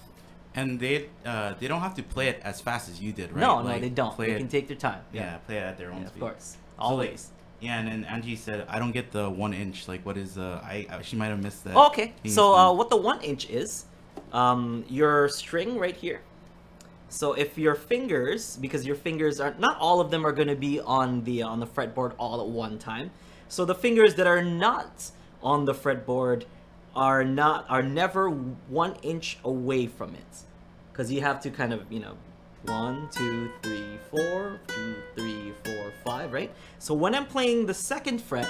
And they don't have to play it as fast as you did, right? No, like, they don't. They can take their time. Yeah, play it at their own speed. Of course, always. So, yeah, and then Angie said, I don't get the 1 inch. Like, what is she might have missed that. Okay, so what the 1 inch is, your string right here. So if your fingers, because your fingers are not all of them are going to be on the fretboard all at one time. So the fingers that are not on the fretboard are never 1 inch away from it, because you have to kind of, you know, 1 2 3 4 2 3 4 5, right? So when I'm playing the second fret,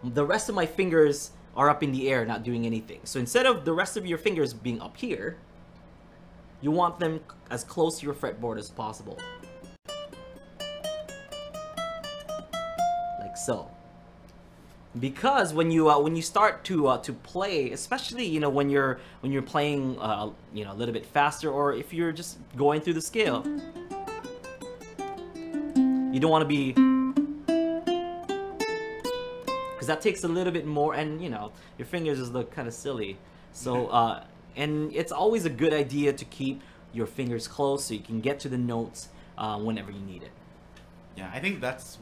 the rest of my fingers are up in the air, not doing anything. So instead of the rest of your fingers being up here, you want them as close to your fretboard as possible, like so. Because when you start to play, especially, you know, when you're playing you know, a little bit faster, or if you're just going through the scale, you don't want to be, because that takes a little bit more, and you know, your fingers just look kind of silly. So and it's always a good idea to keep your fingers close so you can get to the notes whenever you need it. Yeah, I think that's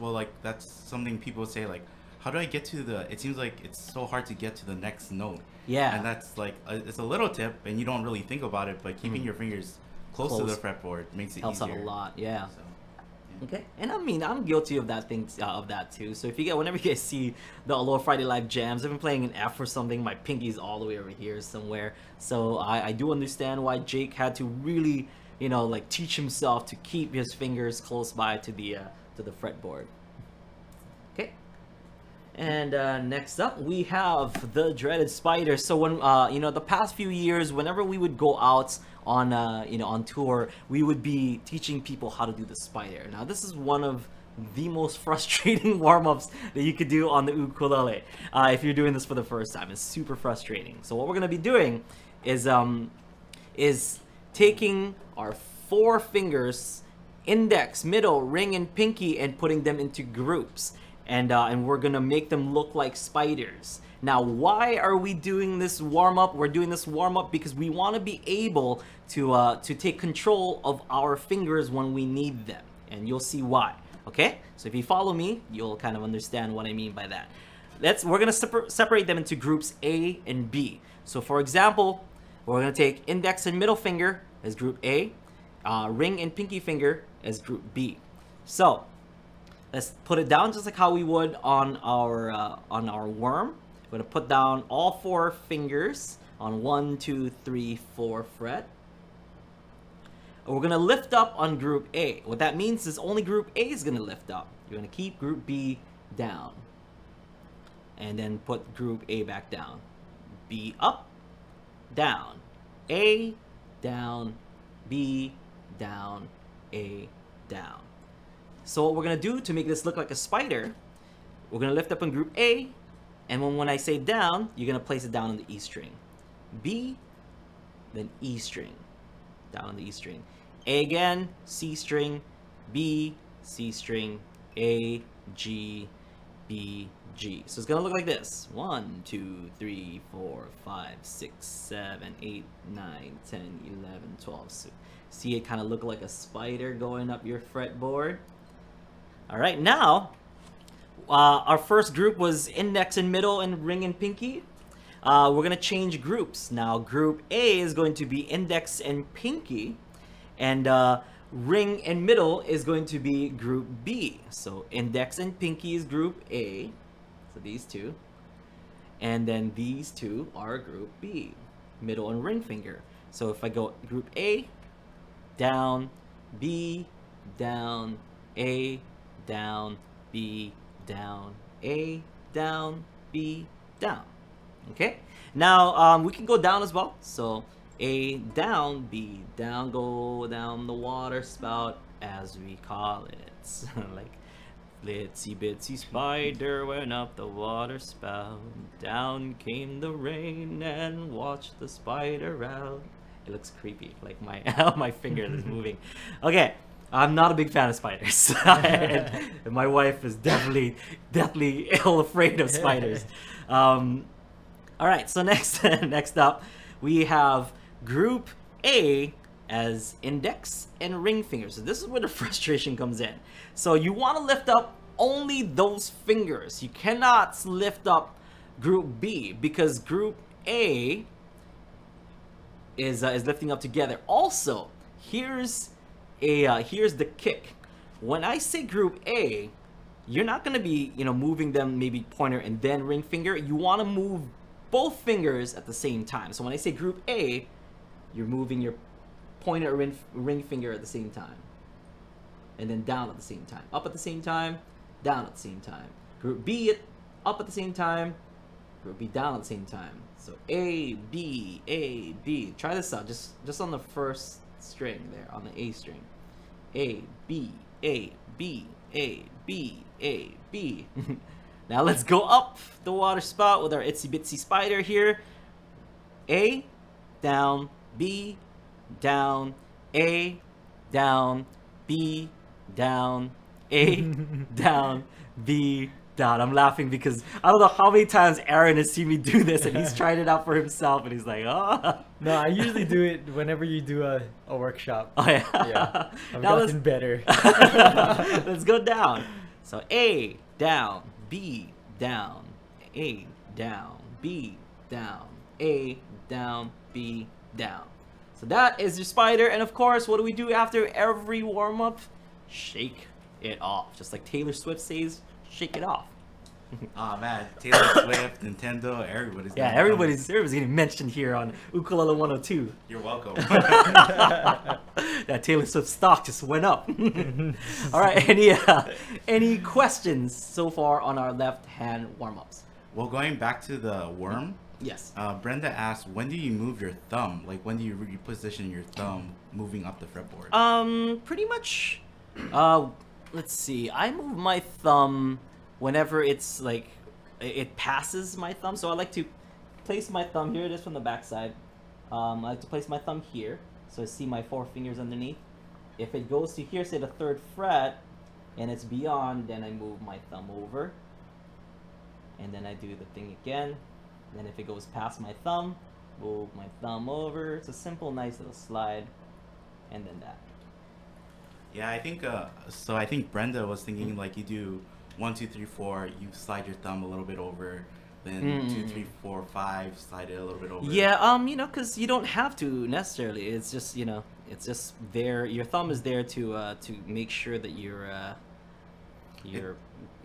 something people say, like, how do I get to the, it seems like it's so hard to get to the next note. Yeah. And that's like, it's a little tip, and you don't really think about it, but keeping your fingers close to the fretboard makes it helps easier. out a lot, yeah. So, okay, and I mean, I'm guilty of that too. So if you whenever you guys see the Aloha Friday Live jams, I've been playing an F or something, my pinky's all the way over here somewhere. So I do understand why Jake had to really, you know, like, teach himself to keep his fingers close by to the fretboard. Okay. And next up, we have the dreaded spider. So when you know, the past few years, whenever we would go out on you know, on tour, we would be teaching people how to do the spider. Now this is one of the most frustrating warm-ups that you could do on the ukulele if you're doing this for the first time. It's super frustrating. So what we're gonna be doing is taking our 4 fingers, index, middle, ring, and pinky, and putting them into groups. And we're gonna make them look like spiders. Now, why are we doing this warm-up? We're doing this warm-up because we want to be able to take control of our fingers when we need them, and you'll see why. Okay? So if you follow me, you'll kind of understand what I mean by that. We're gonna separate them into groups A and B. So for example, we're gonna take index and middle finger as group A, ring and pinky finger as group B. So let's put it down just like how we would on our worm. We're gonna put down all 4 fingers on 1, 2, 3, 4 fret. And we're gonna lift up on group A. What that means is only group A is gonna lift up. You're gonna keep group B down, and then put group A back down. B up, down, A down, B down, A down. So what we're gonna do to make this look like a spider, we're gonna lift up on group A, and when I say down, you're gonna place it down on the E string. B, then E string, down on the E string. A again, C string, B, C string, A, G, B, G. So it's gonna look like this. 1, 2, 3, 4, 5, 6, 7, 8, 9, 10, 11, 12. So see it kind of look like a spider going up your fretboard. All right, now our first group was index and middle and ring and pinky. We're gonna change groups. Now group A is going to be index and pinky, and ring and middle is going to be group B. So index and pinky is group A, so these two, and then these two are group B, middle and ring finger. So if I go group A, down, B, down, A, down, B, down, A, down, B, down. Okay. Now we can go down as well. So A down, B down, go down the water spout, as we call it. Like, itsy bitsy spider went up the water spout. Down came the rain and watched the spider out. It looks creepy, like my my finger is moving. Okay, I'm not a big fan of spiders. And my wife is definitely ill afraid of spiders. All right, so next up, we have Group A as index and ring fingers. So this is where the frustration comes in. So you want to lift up only those fingers. You cannot lift up Group B because Group A is lifting up together. Also, here's the kick. When I say Group A, you're not gonna be moving them maybe pointer and then ring finger. You want to move both fingers at the same time. So when I say Group A, you're moving your pointer and ring finger at the same time, and then down at the same time, up at the same time, down at the same time. Group B, up at the same time, Group B down at the same time. So A, B, A, B. Try this out, just on the first string there, on the A string. A, B, A, B, A, B, A, B. Now let's go up the water spout with our itsy bitsy spider here. A, down, B, down, A, down, B, down, A, down, B, down. I'm laughing because I don't know how many times Aaron has seen me do this and he's tried it out for himself and he's like, oh. No, I usually do it whenever you do a workshop. Oh yeah. Yeah. I've Now gotten better. Let's go down. So A, down, B, down, A, down, B, down, A, down, B, down. So that is your spider, and of course, what do we do after every warm-up? Shake it off. Just like Taylor Swift says, shake it off. Oh man, Taylor Swift, Nintendo, everybody's everybody's getting mentioned here on Ukulele 102. You're welcome. That Taylor Swift stock just went up. All right, any questions so far on our left hand warm-ups? Well, going back to the worm, yes. Brenda asked, when do you move your thumb? Like, when do you reposition your thumb moving up the fretboard? Pretty much, let's see. I move my thumb whenever it's like, it passes my thumb. So I like to place my thumb, here it is from the back side. I like to place my thumb here, so I see my 4 fingers underneath. If it goes to here, say the 3rd fret, and it's beyond, then I move my thumb over. And then I do the thing again. Then if it goes past my thumb, move my thumb over. It's a simple, nice little slide. And then that. Yeah, I think, so I think Brenda was thinking like you do 1, 2, 3, 4, you slide your thumb a little bit over. Then 2, 3, 4, 5, slide it a little bit over. Yeah, because you don't have to necessarily. It's just, it's just there. Your thumb is there to make sure that you're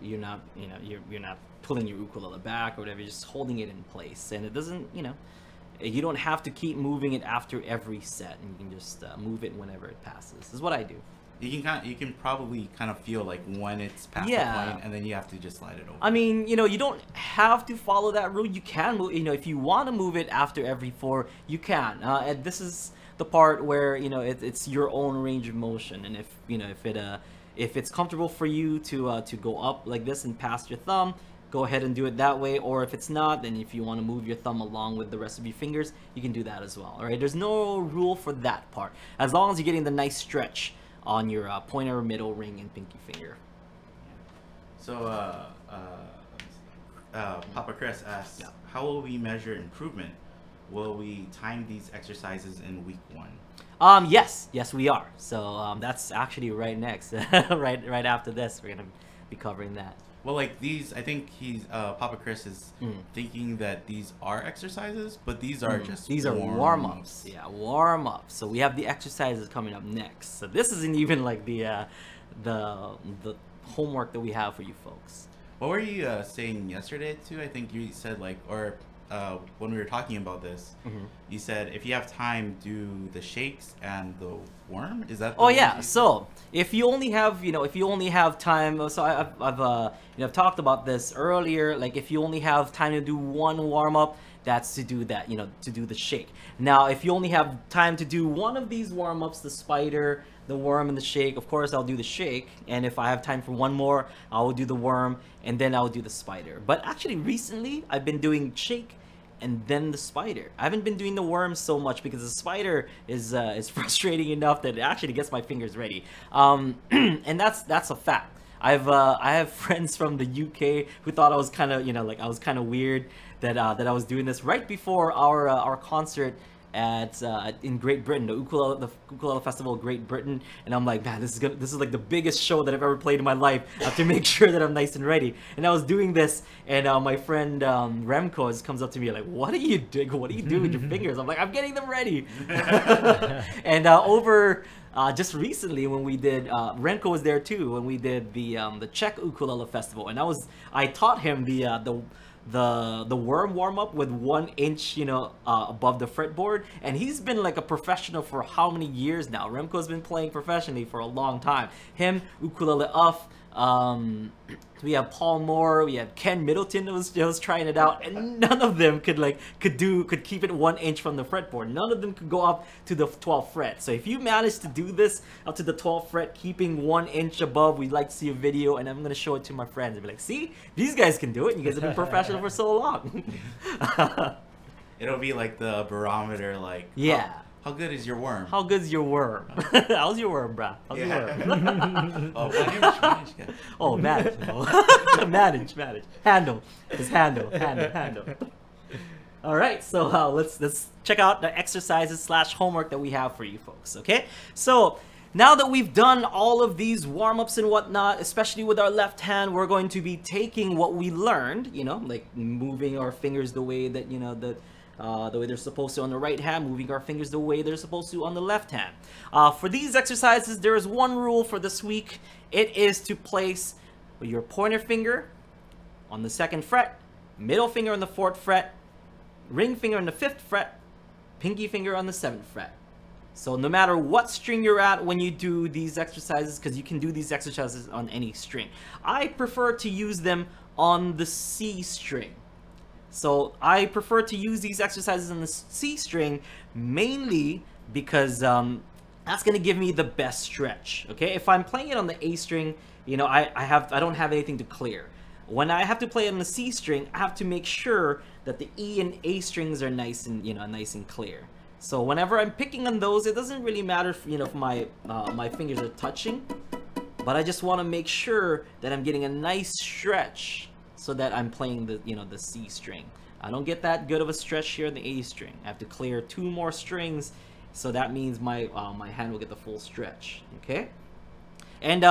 not, you're not pulling your ukulele back or whatever. You're just holding it in place, and it doesn't, you don't have to keep moving it after every set, and you can just move it whenever it passes. This is what I do. You can probably kind of feel like when it's past the point, and then you have to just slide it over. I mean, you don't have to follow that rule. You can move, if you want to move it after every 4, you can. And this is the part where it's your own range of motion, and if it's comfortable for you to go up like this and pass your thumb, go ahead and do it that way. Or if it's not, then if you want to move your thumb along with the rest of your fingers, you can do that as well. All right, there's no rule for that part, as long as you're getting the nice stretch on your pointer, middle, ring, and pinky finger. So, Papa Chris asks, how will we measure improvement? Will we time these exercises in week 1? Yes, we are. So that's actually right next, right after this, we're gonna be covering that. Well, like these, I think Papa Chris is thinking that these are exercises, but these are just warm-ups. Yeah, warm-ups. So we have the exercises coming up next. So this isn't even like the homework that we have for you folks. What were you saying yesterday too? I think you said like, or when we were talking about this, you said if you have time, do the shakes and the worm. Is that? Oh yeah. So if you only have, if you only have time, so I've talked about this earlier. Like if you only have time to do one warm up, that's to do that, to do the shake. Now, if you only have time to do one of these warm ups, the spider, the worm, and the shake, of course I'll do the shake. And if I have time for one more, I will do the worm, and then I'll do the spider. But actually, recently I've been doing shake and then the spider. I haven't been doing the worm so much because the spider is frustrating enough that it actually gets my fingers ready. And that's a fact. I have friends from the UK who thought I was kind of I was kind of weird that I was doing this right before our concert at in Great Britain, the Ukulele Festival of Great Britain, and I'm like, man, this is like the biggest show that I've ever played in my life. I have to make sure that I'm nice and ready. And I was doing this, and my friend Remco just comes up to me like, what are you doing? What are you doing with your fingers? I'm like, I'm getting them ready. And just recently when we did, Renko was there too when we did the Czech Ukulele Festival, and I taught him the worm warm up with 1 inch above the fretboard, and he's been like a professional for how many years now. Remco's been playing professionally for a long time. Him, Ukulele Uff, we have Paul Moore, we have Ken Middleton that was trying it out, and none of them could keep it 1 inch from the fretboard. None of them could go up to the 12th fret. So if you manage to do this up to the 12th fret, keeping 1 inch above, we'd like to see a video, and I'm gonna show it to my friends and be like, see, these guys can do it. You guys have been professional for so long. It'll be like the barometer, like, yeah. How good is your worm? How good's your worm? How's your worm, brah? How's your worm? Oh, manage. Oh, manage. Manage. Handle. Just handle. All right, so let's check out the exercises / homework that we have for you folks, okay? So now that we've done all of these warm-ups and whatnot, especially with our left hand, we're going to be taking what we learned, like moving our fingers the way that, the way they're supposed to on the right hand, moving our fingers the way they're supposed to on the left hand. For these exercises, there is one rule for this week. It is to place your pointer finger on the 2nd fret, middle finger on the 4th fret, ring finger on the 5th fret, pinky finger on the 7th fret. So no matter what string you're at when you do these exercises, because you can do these exercises on any string, I prefer to use them on the C string. So I prefer to use these exercises on the C string mainly because that's gonna give me the best stretch. Okay, if I'm playing it on the A string, I don't have anything to clear. When I have to play it on the C string, I have to make sure that the E and A strings are nice and clear. So whenever I'm picking on those, it doesn't really matter if my my fingers are touching, but I just want to make sure that I'm getting a nice stretch, so that I'm playing the C string. I don't get that good of a stretch here in the A string. I have to clear 2 more strings, so that means my my hand will get the full stretch. Okay, and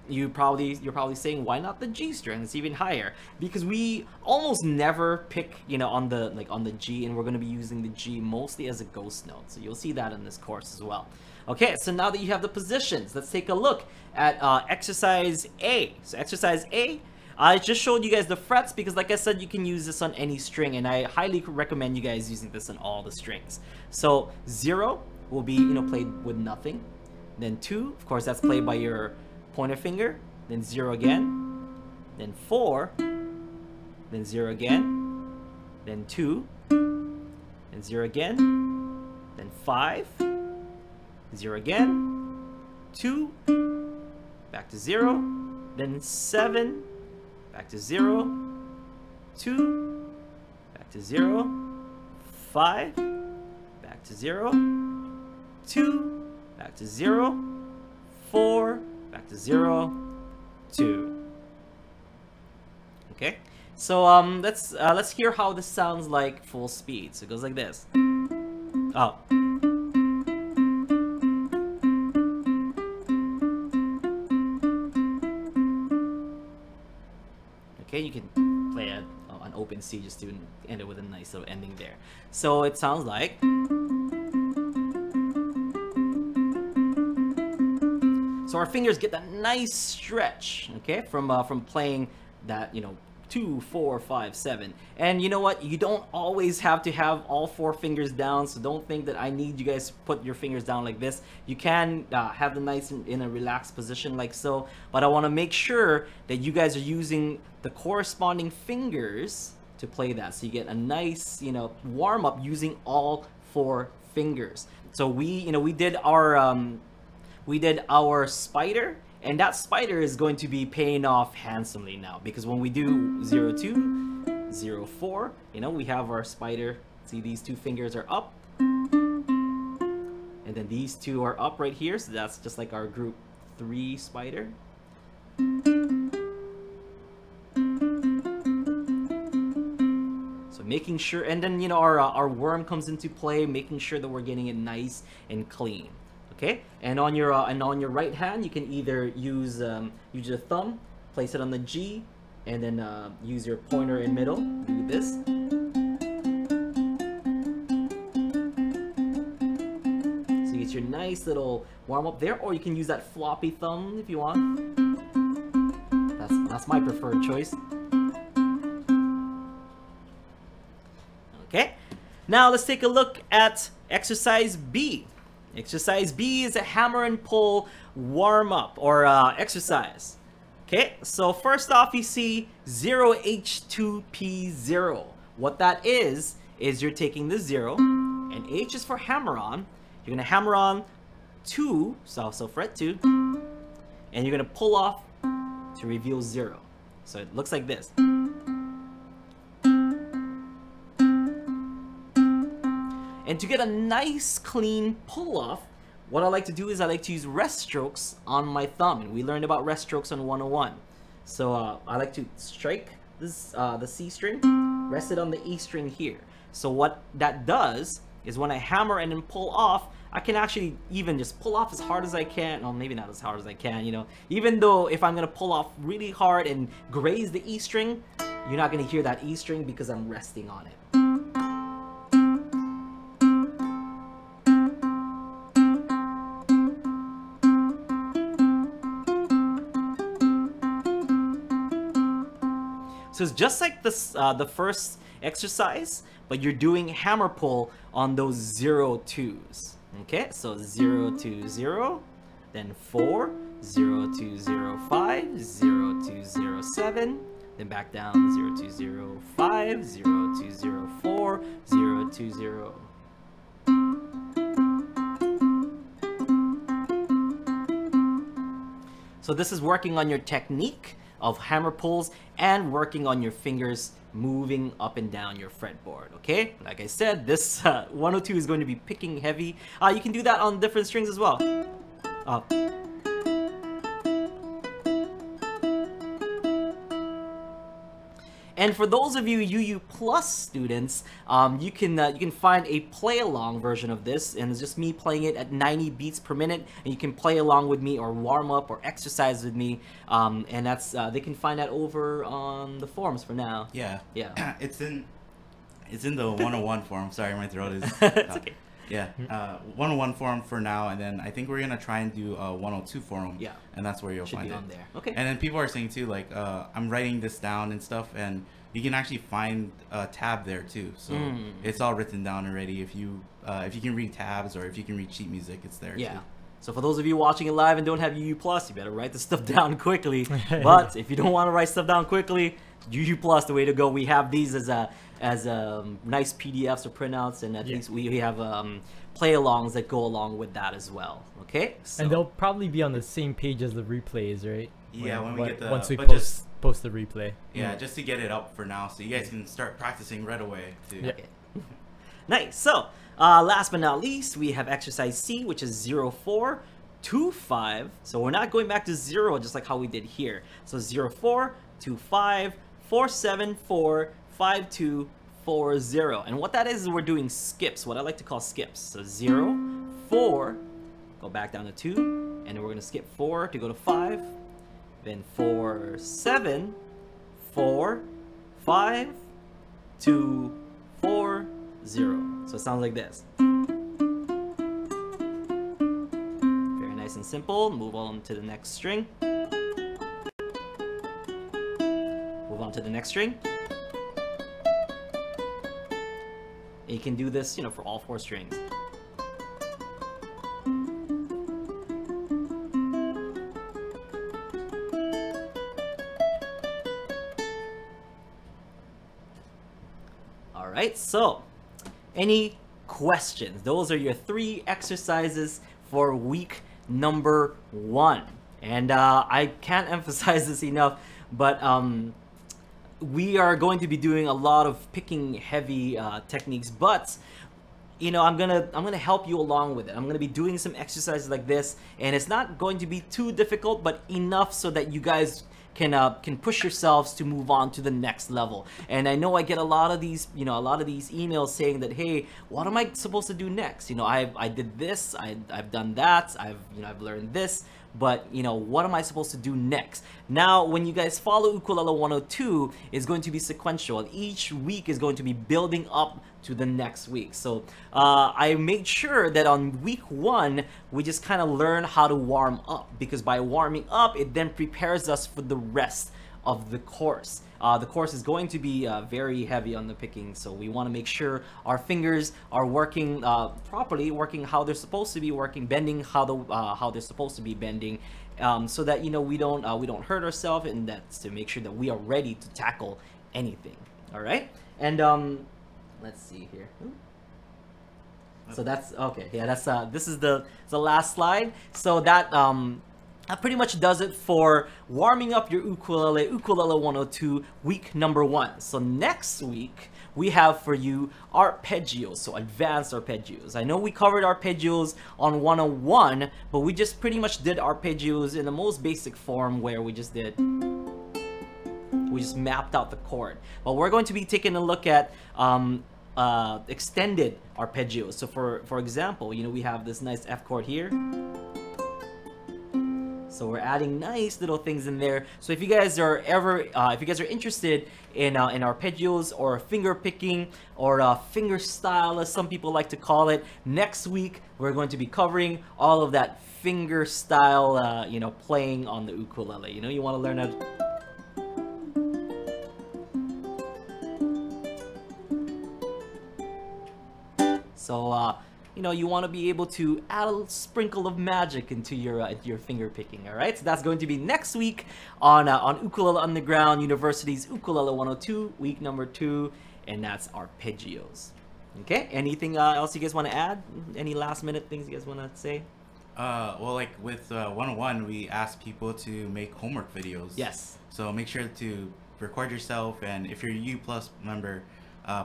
you're probably saying, why not the G string? It's even higher, because we almost never pick on the G, and we're going to be using the G mostly as a ghost note. So you'll see that in this course as well. Okay, so now that you have the positions, let's take a look at exercise A. So exercise A, I just showed you guys the frets because, like I said, you can use this on any string, and I highly recommend you guys using this on all the strings. So 0 will be played with nothing. Then 2, of course, that's played by your pointer finger. Then 0 again. Then 4. Then 0 again. Then 2. Then 0 again. Then 5. 0 again. 2. Back to 0. Then 7. Back to 0, 2, back to 0, 5, back to 0, 2, back to 0, 4, back to 0, 2. Okay, so let's hear how this sounds like full speed. So it goes like this. Oh. Okay, you can play an open C just to end it with a nice little ending there. So it sounds like. So our fingers get that nice stretch, okay, from playing that 2, 4, 5, 7. And you know what? You don't always have to have all 4 fingers down, so don't think that I need you guys to put your fingers down like this. You can have them nice in a relaxed position like so, but I want to make sure that you guys are using the corresponding fingers to play that, so you get a nice, you know, warm up using all 4 fingers. So we did our spider, and that spider is going to be paying off handsomely now, because when we do 0, 2, 0, 4, you know, we have our spider. See, these 2 fingers are up, and then these 2 are up right here, so that's just like our group 3 spider. So making sure, and then, you know, our worm comes into play, making sure that we're getting it nice and clean. Okay, and on your right hand, you can either use your thumb, place it on the G, and then use your pointer in middle. Do this. So you get your nice little warm up there, or you can use that floppy thumb if you want. That's my preferred choice. Okay, now let's take a look at exercise B. Exercise B is a hammer and pull warm-up or exercise. Okay, so first off, you see 0H2P0. What that is you're taking the 0, and H is for hammer on. You're gonna hammer on 2, so fret 2, and you're gonna pull off to reveal 0. So it looks like this. And to get a nice clean pull off, what I like to do is I like to use rest strokes on my thumb, and we learned about rest strokes on 101. So I like to strike this the C string, rest it on the E string here. So what that does is when I hammer and then pull off, I can actually even just pull off as hard as I can. Well, maybe not as hard as I can, you know. Even though if I'm gonna pull off really hard and graze the E string, you're not gonna hear that E string because I'm resting on it. So it's just like this, the first exercise, but you're doing hammer pull on those 0 2s. Okay, so 0 2 0, then 4, 0 2 0 5, 0 2 0 7, then back down 0 2 0 5, 0 2 0 4, 0 2 0. So this is working on your technique of hammer pulls and working on your fingers moving up and down your fretboard. Okay, like I said, this 102 is going to be picking heavy. You can do that on different strings as well. And for those of you UU Plus students, you can find a play-along version of this, and it's just me playing it at 90 beats per minute, and you can play along with me or warm up or exercise with me, and that's they can find that over on the forums for now. Yeah. It's in the 101 forum. Sorry, my throat is. It's okay. Yeah, 101 forum for now, and then I think we're gonna try and do a 102 forum. Yeah, and that's where you'll find it. On there. Okay. And then people are saying too, like, I'm writing this down and stuff, and you can actually find a tab there too. So it's all written down already. If you can read tabs or if you can read sheet music, it's there. Yeah. Too. So for those of you watching it live and don't have UU Plus, you better write the stuff down quickly. But if you don't want to write stuff down quickly, UU Plus, the way to go. We have these as nice PDFs or printouts, and at least we have play-alongs that go along with that as well. Okay. So. And they'll probably be on the same page as the replays, right? Yeah, when we get the once we post the replay. Yeah, just to get it up for now, so you guys can start practicing right away too. Yeah. Okay. Nice. So last but not least, we have exercise C, which is 0 4 2 5. So we're not going back to 0, just like how we did here. So 0 4 2 5 4 7 4 5 2 4 0. And what that is we're doing skips, what I like to call skips. So 0 4, go back down to 2, and then we're gonna skip 4 to go to 5. Then 4 7 4 5 2 4 0. So it sounds like this. Very nice and simple. Move on to the next string. Move on on to the next string. And you can do this, you know, for all 4 strings. All right, so any questions? Those are your 3 exercises for week number 1. And I can't emphasize this enough, but we are going to be doing a lot of picking heavy techniques, but you know, I'm gonna help you along with it. I'm gonna be doing some exercises like this, and it's not going to be too difficult, but enough so that you guys can push yourselves to move on to the next level. And I know I get a lot of these, you know, a lot of these emails saying that, hey, what am I supposed to do next? You know, I did this, I've done that, I've learned this, but you know, what am I supposed to do next? Now, when you guys follow Ukulele 102, it's going to be sequential. Each week is going to be building up to the next week. So I made sure that on week 1, we just kind of learn how to warm up, because by warming up, it then prepares us for the rest of the course. The course is going to be very heavy on the picking, so we want to make sure our fingers are working properly, working how they're supposed to be working, bending how they're supposed to be bending, so that, you know, we don't hurt ourselves, and that's to make sure that we are ready to tackle anything. All right, and let's see here. So that's okay. Yeah, that's this is the last slide. So that pretty much does it for warming up your ukulele 102 week number 1. So next week we have for you arpeggios, so advanced arpeggios. I know we covered arpeggios on 101, but we just pretty much did arpeggios in the most basic form, where we just mapped out the chord. But we're going to be taking a look at extended arpeggios. So for example, you know, we have this nice F chord here. So we're adding nice little things in there. So if you guys are interested in arpeggios or finger picking or finger style, as some people like to call it, next week we're going to be covering all of that finger style, you know, playing on the ukulele. You know, you want to learn how to... So, you know, you want to be able to add a sprinkle of magic into your finger picking. All right, so that's going to be next week on Ukulele Underground University's Ukulele 102, week number 2, and that's arpeggios. Okay, anything else you guys want to add? Any last minute things you guys want to say? Well, like with 101, we ask people to make homework videos. Yes. So make sure to record yourself, and if you're a U Plus member,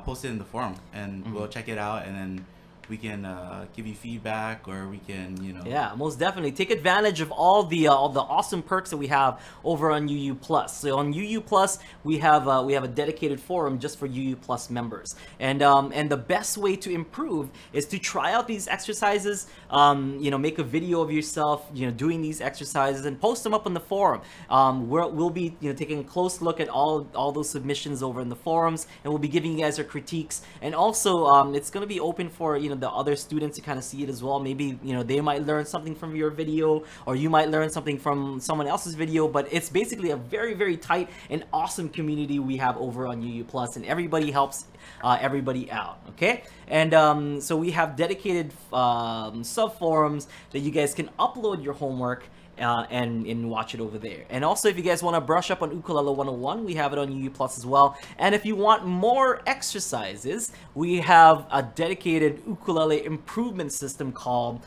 post it in the forum, and we'll check it out, and then we can give you feedback, or we can, you know. Yeah, most definitely take advantage of all the awesome perks that we have over on UU Plus. So on UU Plus, we have a dedicated forum just for UU Plus members, and the best way to improve is to try out these exercises. You know, make a video of yourself, you know, doing these exercises, and post them up on the forum. We'll be, you know, taking a close look at all those submissions over in the forums, and we'll be giving you guys our critiques. And also, it's going to be open for, you know, the other students to kind of see it as well. Maybe, you know, they might learn something from your video, or you might learn something from someone else's video. But it's basically a very, very tight and awesome community we have over on UU Plus, and everybody helps everybody out. Okay, and so we have dedicated sub forums that you guys can upload your homework and watch it over there. And also, if you guys want to brush up on Ukulele 101, we have it on UU Plus as well. And if you want more exercises, we have a dedicated ukulele improvement system called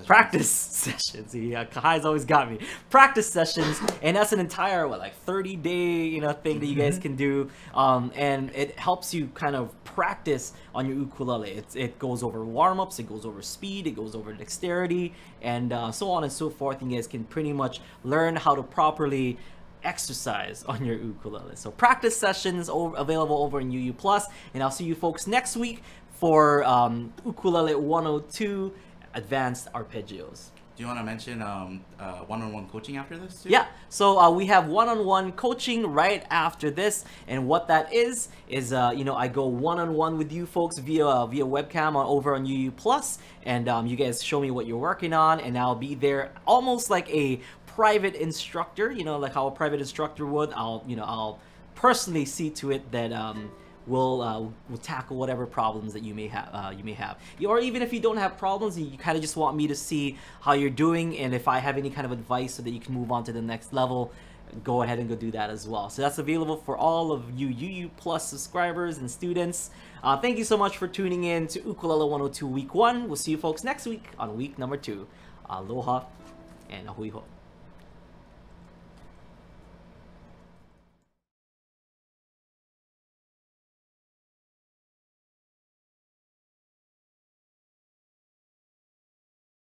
practice sessions. Yeah, Kahai's always got me. Practice sessions, and that's an entire 30-day, you know, thing that you guys can do, and it helps you kind of practice on your ukulele. It goes over warm-ups, it goes over speed, it goes over dexterity, and so on and so forth. And you guys can pretty much learn how to properly exercise on your ukulele. So practice sessions available over in UU Plus, and I'll see you folks next week for Ukulele 102 advanced arpeggios. Do you want to mention one-on-one coaching after this too? Yeah, so we have one-on-one coaching right after this, and what that is you know, I go one-on-one with you folks via webcam over on UU Plus, and you guys show me what you're working on, and I'll be there almost like a private instructor, like how a private instructor would. I'll personally see to it that we'll tackle whatever problems that you may have. Or even if you don't have problems, you kind of just want me to see how you're doing, and if I have any kind of advice so that you can move on to the next level, go ahead and go do that as well. So that's available for all of you UU Plus subscribers and students. Thank you so much for tuning in to Ukulele 102 Week 1. We'll see you folks next week on week number 2. Aloha and ahui ho.